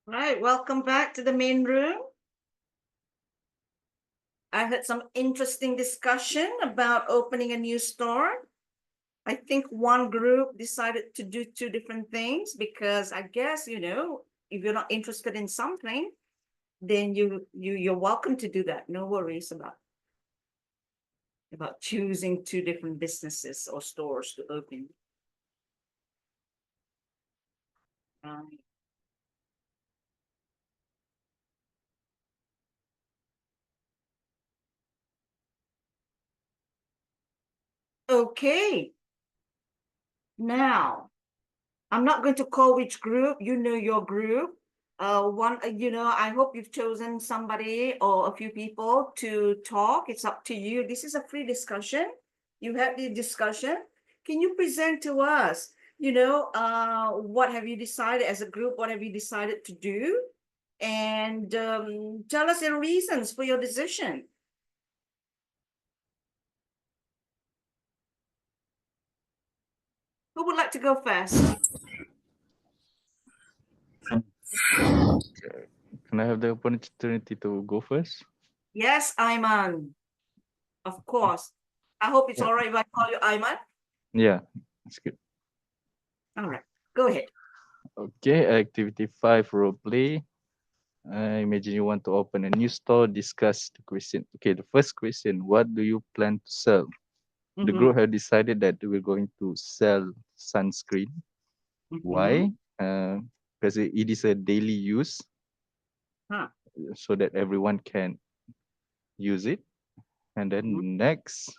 Speaker 1: Right, welcome back to the main room. I heard some interesting discussion about opening a new store. I think one group decided to do two different things because I guess, you know, if you're not interested in something, then you're welcome to do that. No worries about choosing two different businesses or stores to open. Okay. Now, I'm not going to call which group, you know your group. I hope you've chosen somebody or a few people to talk. It's up to you. This is a free discussion. You had the discussion. Can you present to us, what have you decided as a group? What have you decided to do? And tell us the reasons for your decision. Who would like to go first?
Speaker 8: Can I have the opportunity to go first?
Speaker 1: Yes, Ayman. Of course. I hope it's
Speaker 8: Yeah.
Speaker 1: all right if I call you Ayman.
Speaker 8: Yeah, that's good.
Speaker 1: All right, go ahead.
Speaker 8: Okay, activity 5, role play. Imagine you want to open a new store, discuss the question. Okay, the first question, what do you plan to sell? The
Speaker 1: Mhm,
Speaker 8: group have decided that we're going to sell sunscreen.
Speaker 1: mhm.
Speaker 8: Why? Because it is a daily use,
Speaker 1: Huh.
Speaker 8: so that everyone can use it. And then
Speaker 1: Mhm.
Speaker 8: next,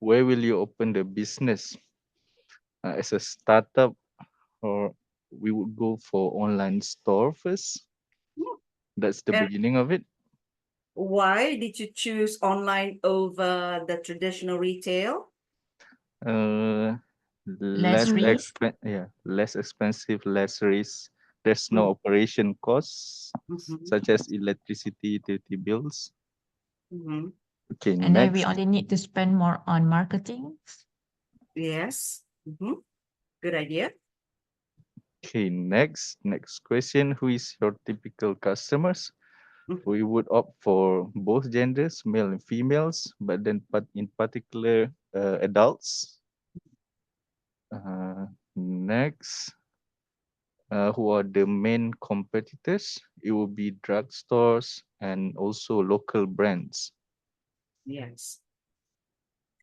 Speaker 8: where will you open the business? As a startup, or we would go for online store first.
Speaker 1: Hmm.
Speaker 8: That's the
Speaker 1: And
Speaker 8: beginning of it.
Speaker 1: why did you choose online over the traditional retail?
Speaker 8: Uh,
Speaker 3: Less risk.
Speaker 8: less expensive, less risk. There's
Speaker 1: Mm.
Speaker 8: no operation costs
Speaker 1: Mhm,
Speaker 8: such as electricity, utility bills.
Speaker 1: mhm.
Speaker 8: Okay,
Speaker 3: And then we
Speaker 8: next.
Speaker 3: only need to spend more on marketing.
Speaker 1: Yes. Mhm. Good idea.
Speaker 8: Okay, next question. Who is your typical customers?
Speaker 1: Mm.
Speaker 8: We would opt for both genders, male and females, but then in particular adults. Next, who are the main competitors? It will be drugstores and also local brands.
Speaker 1: Yes.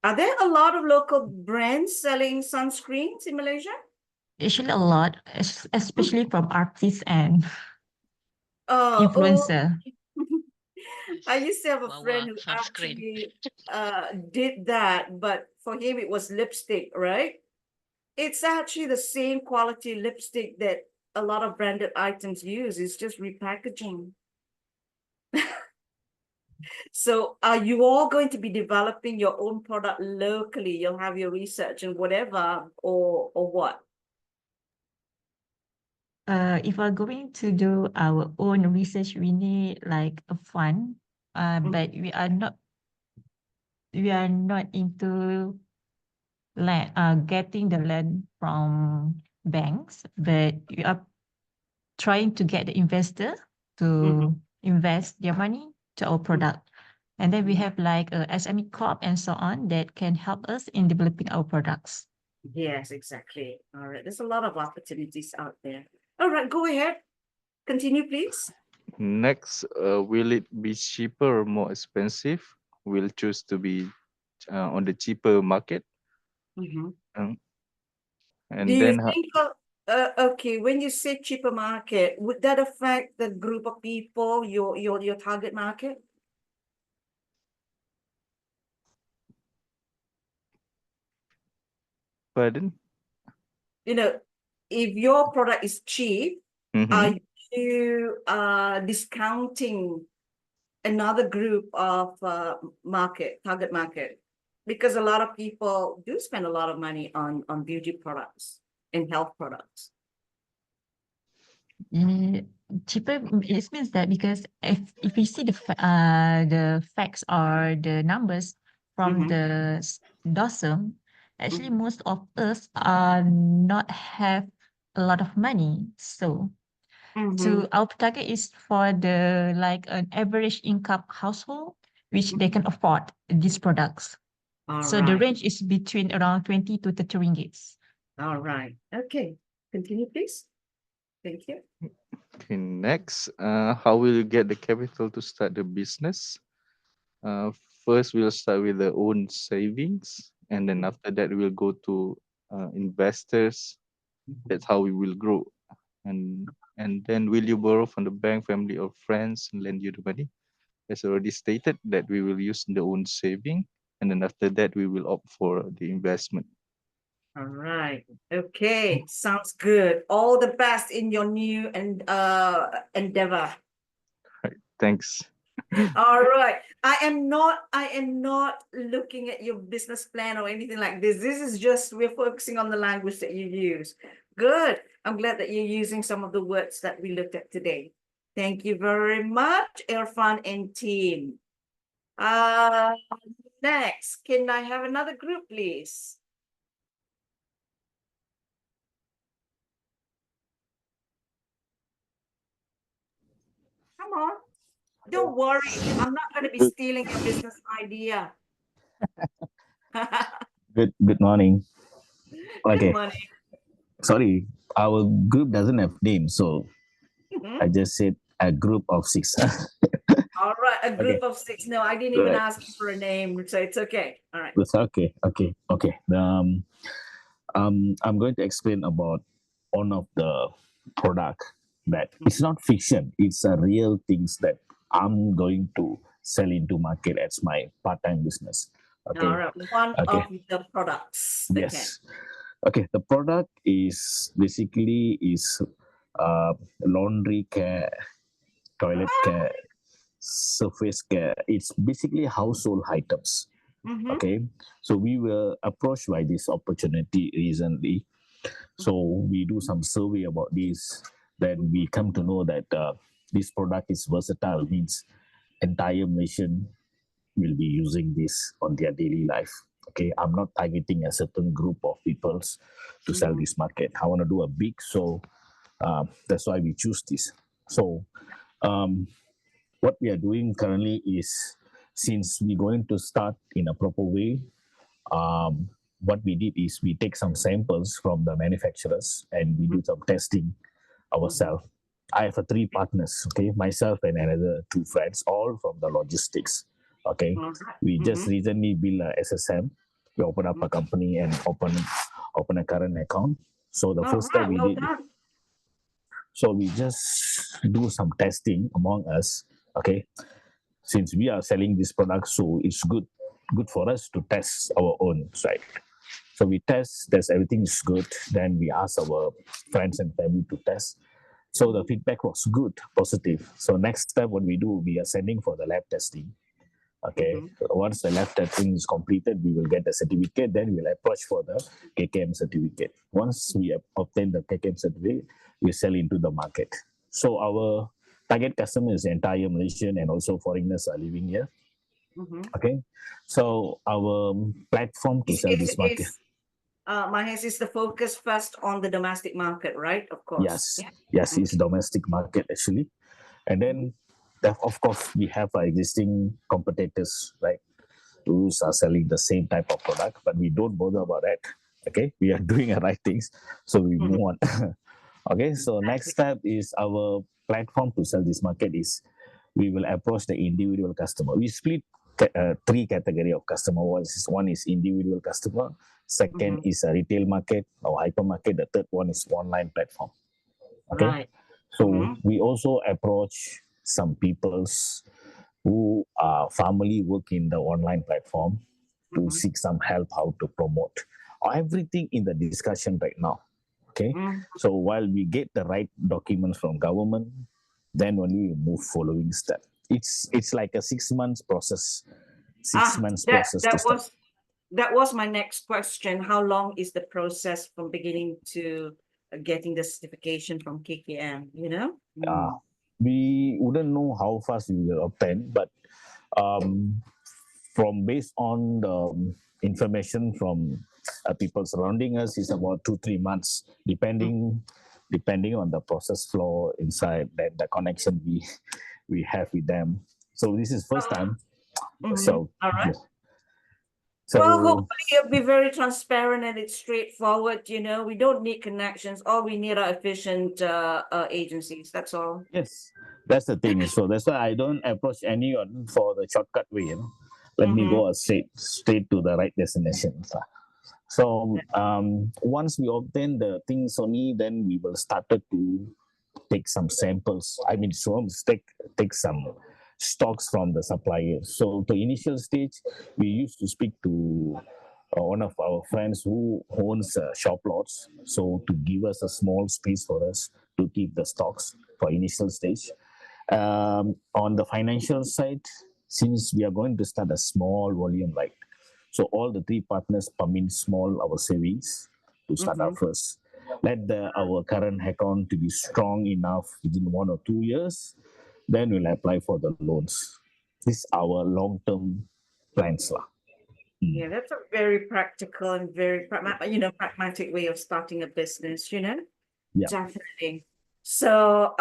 Speaker 1: Are there a lot of local brands selling sunscreens in Malaysia?
Speaker 3: Actually, a lot, especially from artists and
Speaker 1: Oh,
Speaker 3: influencer.
Speaker 1: I used to have a friend
Speaker 11: Wawa
Speaker 1: who
Speaker 11: sunscreen.
Speaker 1: actually did that, but for him it was lipstick, right? It's actually the same quality lipstick that a lot of branded items use. It's just repackaging. So are you all going to be developing your own product locally? You'll have your research and whatever, or what?
Speaker 3: If we're going to do our own research, we need like a fund. But we are not into getting the land from banks, but we are trying to get the investor to invest their money to our product. And then we have like a SME Corp and so on that can help us in developing our products.
Speaker 1: Yes, exactly. All right. There's a lot of opportunities out there. All right, go ahead. Continue, please.
Speaker 8: Next, will it be cheaper or more expensive? We'll choose to be on the cheaper market.
Speaker 1: Mhm.
Speaker 8: Um,
Speaker 1: Do
Speaker 8: and
Speaker 1: you
Speaker 8: then
Speaker 1: think okay, when you say cheaper market, would that affect the group of people, your target market?
Speaker 8: pardon?
Speaker 1: You know, if your product is cheap,
Speaker 8: Mhm.
Speaker 1: are you discounting another group of target market? Because a lot of people do spend a lot of money on beauty products and health products.
Speaker 3: Cheaper, it means that because if we see the facts or the numbers from
Speaker 1: Mhm.
Speaker 3: the DOSM, actually most of us are not have a lot of money. So So our target is for the like an average income household, which they can afford these products.
Speaker 1: All
Speaker 3: So the
Speaker 1: right.
Speaker 3: range is between around 20 to 30 ringgits.
Speaker 1: All right. Okay. Continue, please. Thank you.
Speaker 8: Okay, next, how will you get the capital to start the business? First, we'll start with the own savings, and then after that, we'll go to investors. That's how we will grow. And then, will you borrow from the bank, family, or friends and lend you the money? As already stated, that we will use the own saving, and then after that, we will opt for the investment.
Speaker 1: All right. Okay. Sounds good. All the best in your new endeavor.
Speaker 8: Thanks.
Speaker 1: All right. I am not looking at your business plan or anything like this. This is just we're focusing on the language that you use. Good. I'm glad that you're using some of the words that we looked at today. Thank you very much, Irfan and team. Next, can I have another group, please? Come on. Don't worry. I'm not going to be stealing your business idea.
Speaker 2: Good morning.
Speaker 1: Good
Speaker 2: Okay,
Speaker 1: morning.
Speaker 2: sorry, our group doesn't have name, so
Speaker 1: Mhm.
Speaker 2: I just said a group of 6.
Speaker 1: All right, a group
Speaker 2: Okay.
Speaker 1: of 6. No, I didn't even
Speaker 2: Right.
Speaker 1: ask you for a name, so it's okay. All right.
Speaker 2: It's okay. I'm going to explain about one of the product that it's not fiction. It's a real things that I'm going to sell into market as my part-time business. Okay.
Speaker 1: All right. One
Speaker 2: Okay.
Speaker 1: of the products. Okay.
Speaker 2: Yes. Okay. The product is basically is laundry care, toilet care, surface care. It's basically household items.
Speaker 1: Mm-hmm.
Speaker 2: Okay. So we were approached by this opportunity recently. So we do some survey about this. Then we come to know that this product is versatile, means entire nation will be using this on their daily life. Okay, I'm not targeting a certain group of peoples to sell this market. I want to do a big, so that's why we choose this. So um, what we are doing currently is, since we're going to start in a proper way, what we did is we take some samples from the manufacturers and we do some testing ourselves. I have 3 partners, okay, myself and another 2 friends, all from the logistics. Okay,
Speaker 1: All right.
Speaker 2: we just recently built a SSM. We open up a company and open a current account. So the
Speaker 1: All
Speaker 2: first step
Speaker 1: right.
Speaker 2: we
Speaker 1: Well
Speaker 2: did,
Speaker 1: done.
Speaker 2: so we just do some testing among us. Okay, since we are selling this product, so it's good for us to test our own side. So we test everything is good. Then we ask our friends and family to test. So the feedback was good, positive. So next step, what we do, we are sending for the lab testing. Okay. So once the lab testing is completed, we will get the certificate. Then we'll approach for the KKM certificate. Once we obtain the KKM certificate, we sell into the market. So our target customer is entire Malaysian and also foreigners are living here. Okay. So our platform to sell this market.
Speaker 1: Mahes, is the focus first on the domestic market, right? Of course.
Speaker 2: Yes, it's domestic market actually. And then, of course, we have our existing competitors, right, who are selling the same type of product, but we don't bother about that. Okay, we are doing the right things, so we move on. Okay, so next step is our platform to sell this market is we will approach the individual customer. We split 3 category of customer. One is individual customer. Second is a retail market or hypermarket. The third one is online platform. Okay.
Speaker 1: Right.
Speaker 2: So we also approach some peoples who are family work in the online platform to seek some help how to promote everything in the discussion right now. Okay. So while we get the right documents from government, then only we move following step. It's like a 6 months process. 6 months process to start.
Speaker 1: That was my next question. How long is the process from beginning to getting the certification from KKM? You know?
Speaker 2: We wouldn't know how fast we will obtain, but um, from based on the information from people surrounding us is about 2-3 months, depending depending on the process flow inside that the connection we have with them. So this is first time. So
Speaker 1: All right.
Speaker 2: so
Speaker 1: Well, hopefully it'll be very transparent and it's straightforward. We don't need connections. All we need are efficient agencies. That's all.
Speaker 2: yes, that's the thing. So that's why I don't approach anyone for the shortcut way. Let me go straight to the right destination. So once we obtain the things only, then we will start to take some samples. I mean, so take some stocks from the suppliers. So the initial stage, we used to speak to one of our friends who owns shop lots. So to give us a small space for us to keep the stocks for initial stage. On the financial side, since we are going to start a small volume, right? So all the three partners pump in small our savings to start our first. Let our current account to be strong enough within 1 or 2 years, then we'll apply for the loans. This is our long-term plans.
Speaker 1: Yeah, that's a very practical and very pragmatic way of starting a business,
Speaker 2: Yeah.
Speaker 1: Definitely. So,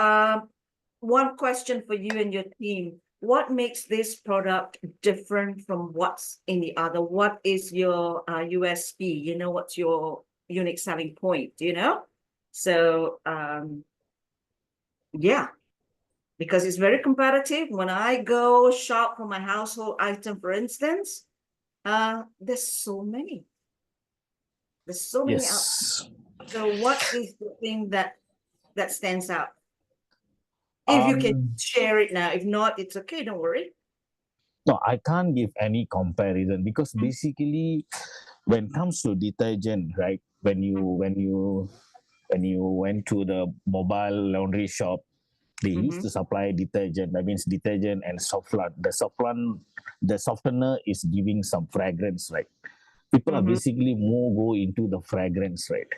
Speaker 1: one question for you and your team. What makes this product different from what's in the other? What is your USP? What's your unique selling point, So, yeah, because it's very competitive. When I go shop for my household item, for instance, there's so many. There's so many out.
Speaker 2: Yes.
Speaker 1: So what is the thing that stands out? If you can share it now. If not, it's okay. Don't worry.
Speaker 2: No, I can't give any comparison because basically, when it comes to detergent, right? When you went to the mobile laundry shop, they used to supply detergent. That means detergent and softener. The softener is giving some fragrance, right? People are basically more go into the fragrance, right?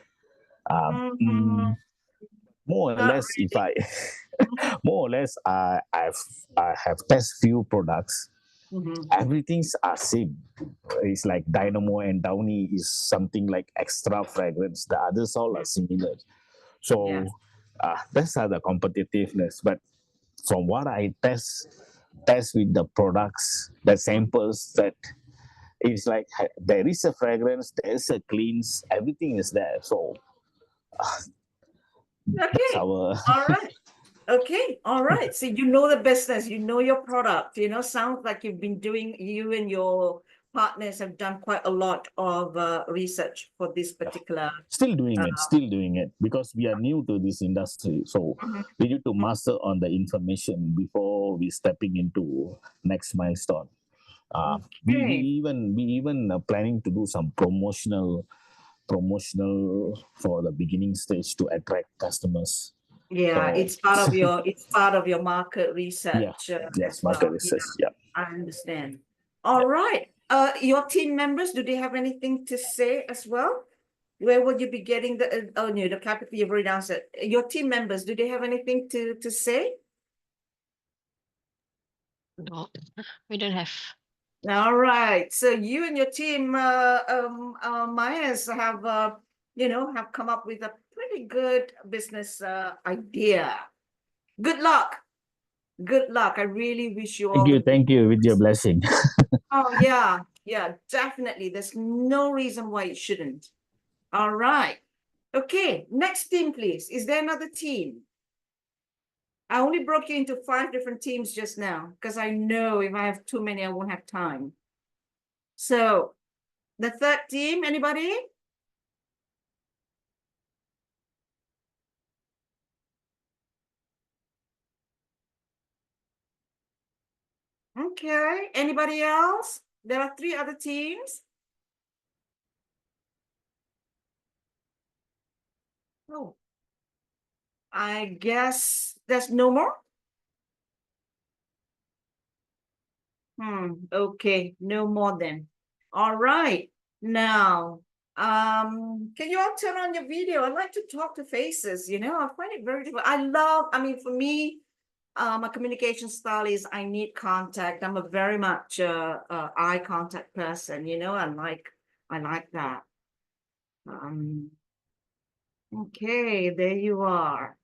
Speaker 2: More or
Speaker 1: Not
Speaker 2: less, if
Speaker 1: really.
Speaker 2: more or less, I have test few products. Everything's are same. It's like Dynamo and Downy is something like extra fragrance. The others all are similar. So
Speaker 1: Yeah.
Speaker 2: that's how the competitiveness. But from what I test with the products, the samples, that it's like there is a fragrance, there's a cleans, everything is there. So that's
Speaker 1: Okay.
Speaker 2: our
Speaker 1: All right. Okay. All right. So you know the business, you know your product, sounds like you and your partners have done quite a lot of research for this particular.
Speaker 2: still doing it because we are new to this industry. So we need to master on the information before we stepping into next milestone. We
Speaker 1: Okay.
Speaker 2: even planning to do some promotional for the beginning stage to attract customers.
Speaker 1: Yeah,
Speaker 2: So
Speaker 1: it's part of your market
Speaker 2: yeah,
Speaker 1: research
Speaker 2: yes,
Speaker 1: as
Speaker 2: market
Speaker 1: well.
Speaker 2: research. Yeah.
Speaker 1: I understand. All right. Your team members, do they have anything to say as well? Where will you be getting the oh no, the capital you've already answered. Your team members, do they have anything to say?
Speaker 11: No, we don't have.
Speaker 1: All right. So you and your team, Myers, have come up with a pretty good business idea. Good luck. Good luck. I really wish you all the
Speaker 2: Thank you with your blessing.
Speaker 1: Oh, yeah. Yeah, definitely. There's no reason why it shouldn't. All right. Okay, next team, please. Is there another team? I only broke you into 5 different teams just now because I know if I have too many, I won't have time. So, the third team, anybody? Okay, anybody else? There are 3 other teams. Oh, I guess there's no more. Okay, no more then. All right. Now, can you all turn on your video? I like to talk to faces, I find it very difficult. For me, my communication style is I need contact. I'm a very much eye contact person, I like that. Okay, there you are.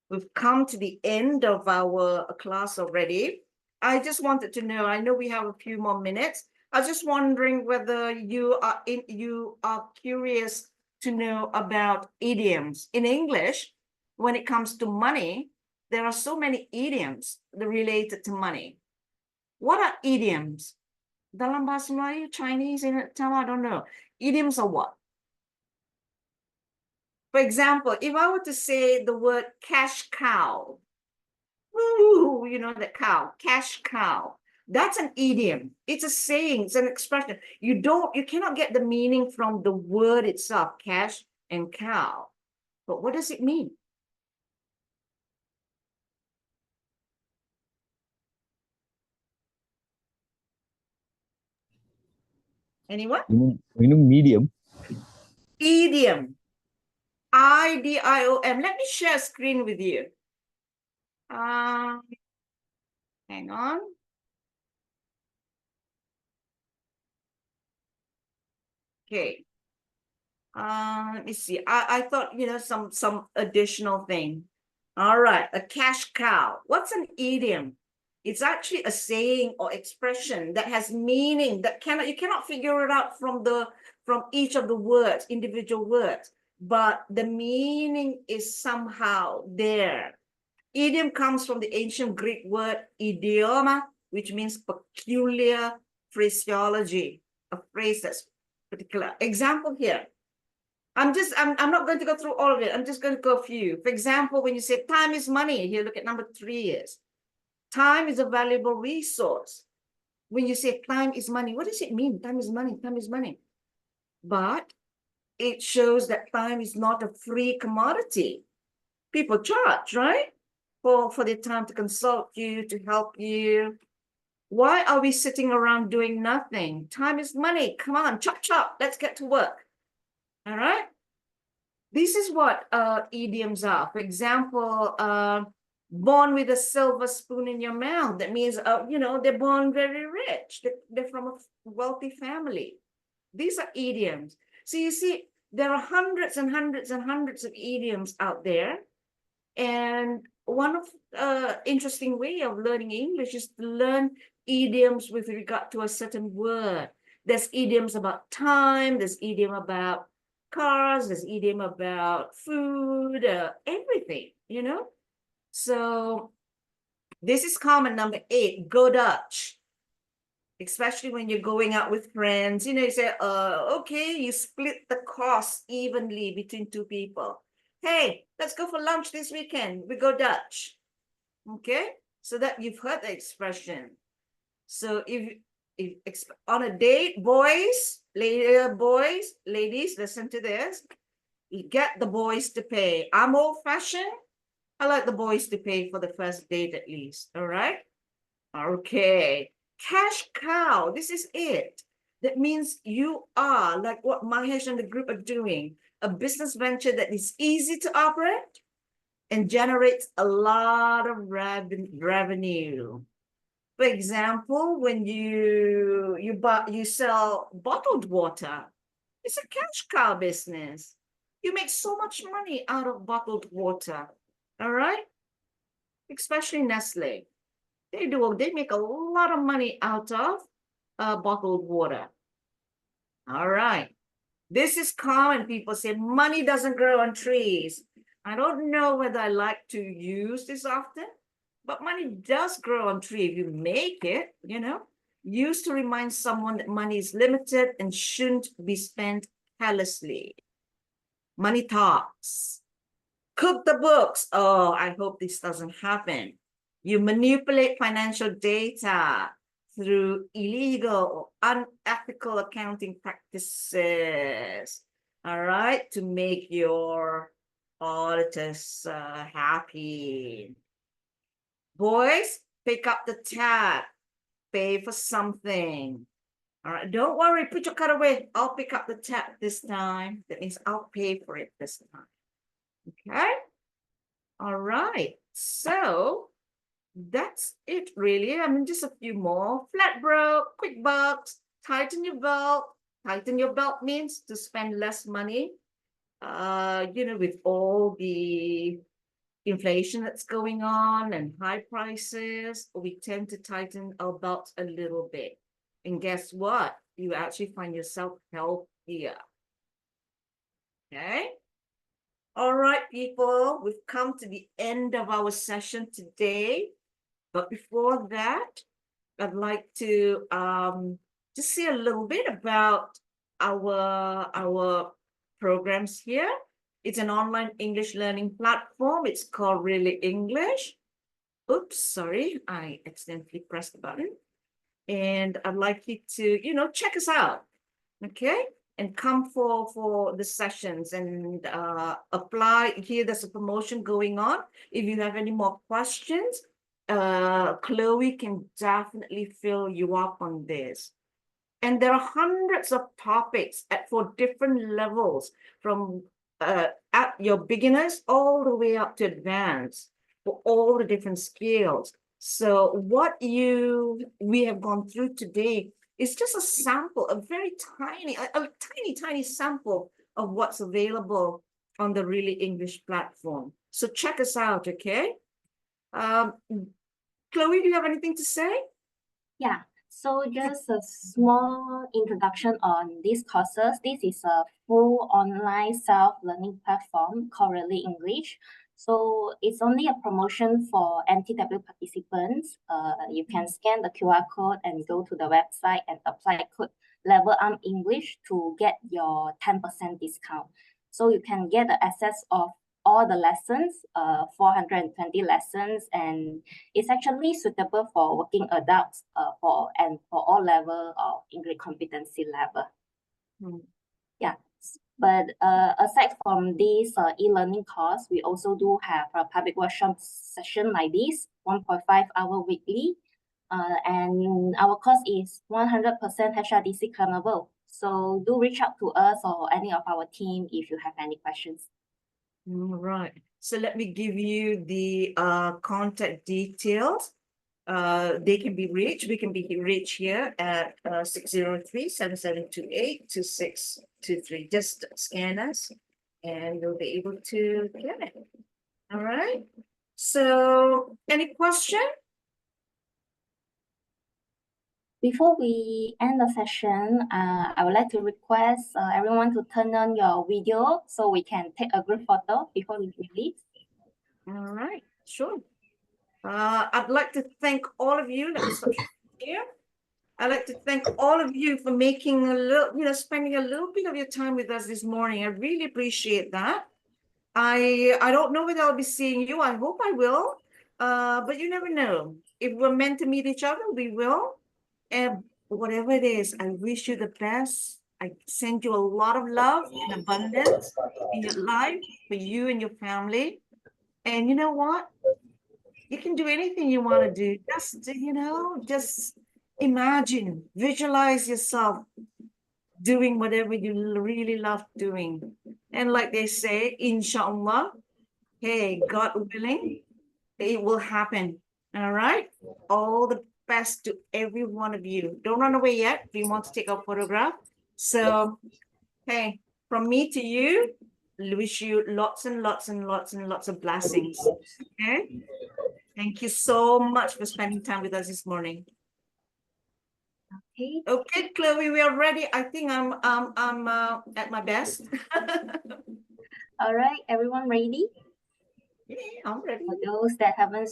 Speaker 1: We've come to the end of our class already. I just wanted to know, I know we have a few more minutes. I was just wondering whether you are curious to know about idioms. In English, when it comes to money, there are so many idioms related to money. What are idioms? Dalam bahasa Melayu, Chinese, in I don't know. Idioms are what? For example, if I were to say the word cash cow, ooh, you know, the cow, cash cow. That's an idiom. It's a saying, it's an expression. You cannot get the meaning from the word itself, cash and cow. But what does it mean? Anyone?
Speaker 2: You know medium.
Speaker 1: Idiom. IDIOM. Let me share a screen with you. Hang on. Okay. Let me see. I thought, you know, some additional thing. All right, a cash cow. What's an idiom? It's actually a saying or expression that has meaning that you cannot figure it out from each of the words, individual words, but the meaning is somehow there. Idiom comes from the ancient Greek word idioma, which means peculiar phraseology, a phrase that's particular. Example here. I'm not going to go through all of it. I'm just going to go a few. For example, when you say time is money, here, look at number 3 is. Time is a valuable resource. When you say time is money, what does it mean? Time is money, time is money. But it shows that time is not a free commodity. People charge, right? For their time to consult you, to help you. Why are we sitting around doing nothing? Time is money. Come on, chop, chop. Let's get to work. All right? This is what idioms are. For example, born with a silver spoon in your mouth. That means, you know, they're born very rich. They're from a wealthy family. These are idioms. So you see, there are hundreds and hundreds and hundreds of idioms out there. And one of interesting way of learning English is to learn idioms with regard to a certain word. There's idioms about time. There's idiom about cars. There's idiom about food, everything, you know? So this is common. Number 8, go Dutch. Especially when you're going out with friends, you know, you say, okay, you split the cost evenly between 2 people. Hey, let's go for lunch this weekend. We go Dutch. Okay, so that you've heard the expression. So if on a date, boys, ladies, listen to this. You get the boys to pay. I'm old-fashioned. I like the boys to pay for the first date at least. All right. Okay. Cash cow. This is it. That means you are like what Mahesh and the group are doing, a business venture that is easy to operate and generates a lot of revenue. For example, when you sell bottled water, it's a cash cow business. You make so much money out of bottled water. All right? Especially Nestle. They make a lot of money out of bottled water. All right. This is common. People say money doesn't grow on trees. I don't know whether I like to use this often, but money does grow on tree if you make it, you know, used to remind someone that money is limited and shouldn't be spent carelessly. Money talks. Cook the books. Oh, I hope this doesn't happen. You manipulate financial data through illegal or unethical accounting practices, all right, to make your auditors happy. Boys, pick up the tab, pay for something. All right, don't worry, put your card away. I'll pick up the tab this time. That means I'll pay for it this time. Okay. All right. So that's it really. I mean, just a few more. Flat broke, quick bucks, tighten your belt. Tighten your belt means to spend less money. with all the inflation that's going on and high prices, we tend to tighten our belts a little bit. And guess what? You actually find yourself healthier. Okay? All right, people, we've come to the end of our session today. But before that, I'd like to just say a little bit about our programs here. It's an online English learning platform. It's called Really English. Oops, sorry, I accidentally pressed the button. And I'd like you to, check us out, okay? And come for the sessions and apply. Here, there's a promotion going on. If you have any more questions, Chloe can definitely fill you up on this. And there are hundreds of topics for different levels, from at your beginners all the way up to advanced, for all the different skills. So what we have gone through today is just a sample, a very tiny, tiny sample of what's available on the Really English platform. So check us out, okay? Chloe, do you have anything to say?
Speaker 12: Yeah, so just a small introduction on these courses. This is a full online self-learning platform called Really English. So it's only a promotion for NTW participants. You can scan the QR code and go to the website and apply code Level Up English to get your 10% discount. So you can get the access of all the lessons, 420 lessons, and it's actually suitable for working adults for all level of English competency level. Yeah, but aside from this e-learning course, we also do have a public workshop session like this, 1.5-hour weekly. And our course is 100% HRDC claimable. So do reach out to us or any of our team if you have any questions.
Speaker 1: All right. So let me give you the contact details. They can be reached. We can be reached here at 603-7728-2623. Just scan us and you'll be able to get it. All right. So any question?
Speaker 12: Before we end the session, I would like to request everyone to turn on your video so we can take a group photo before we release.
Speaker 1: All right, sure. I'd like to thank all of you. Let me stop here. I'd like to thank all of you for making a little, spending a little bit of your time with us this morning. I really appreciate that. I don't know whether I'll be seeing you. I hope I will. But you never know. If we're meant to meet each other, we will. And whatever it is, I wish you the best. I send you a lot of love and abundance in your life for you and your family. And you know what? You can do anything you want to do. Just imagine, visualize yourself doing whatever you really love doing. And like they say, inshallah, hey, God willing, it will happen. All right. All the best to every one of you. Don't run away yet. We want to take a photograph. So, hey, from me to you, wish you lots and lots and lots and lots of blessings. Okay. Thank you so much for spending time with us this morning. Okay, Chloe, we are ready. I think I'm at my best.
Speaker 12: All right, everyone ready?
Speaker 1: Yeah, I'm ready.
Speaker 12: For those that haven't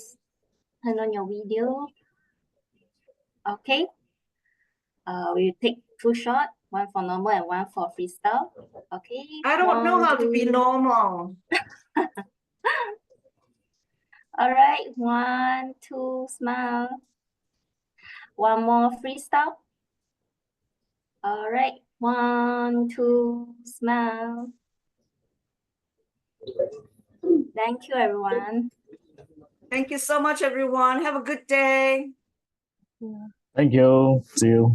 Speaker 12: turned on your video, okay. We'll take 2 shots, one for normal and one for freestyle. Okay.
Speaker 1: I don't know how to be normal.
Speaker 12: All right, 1, 2, smile. One more freestyle. All right, 1, 2, smile. Thank you, everyone.
Speaker 1: Thank you so much, everyone. Have a good day.
Speaker 2: Thank you. See you.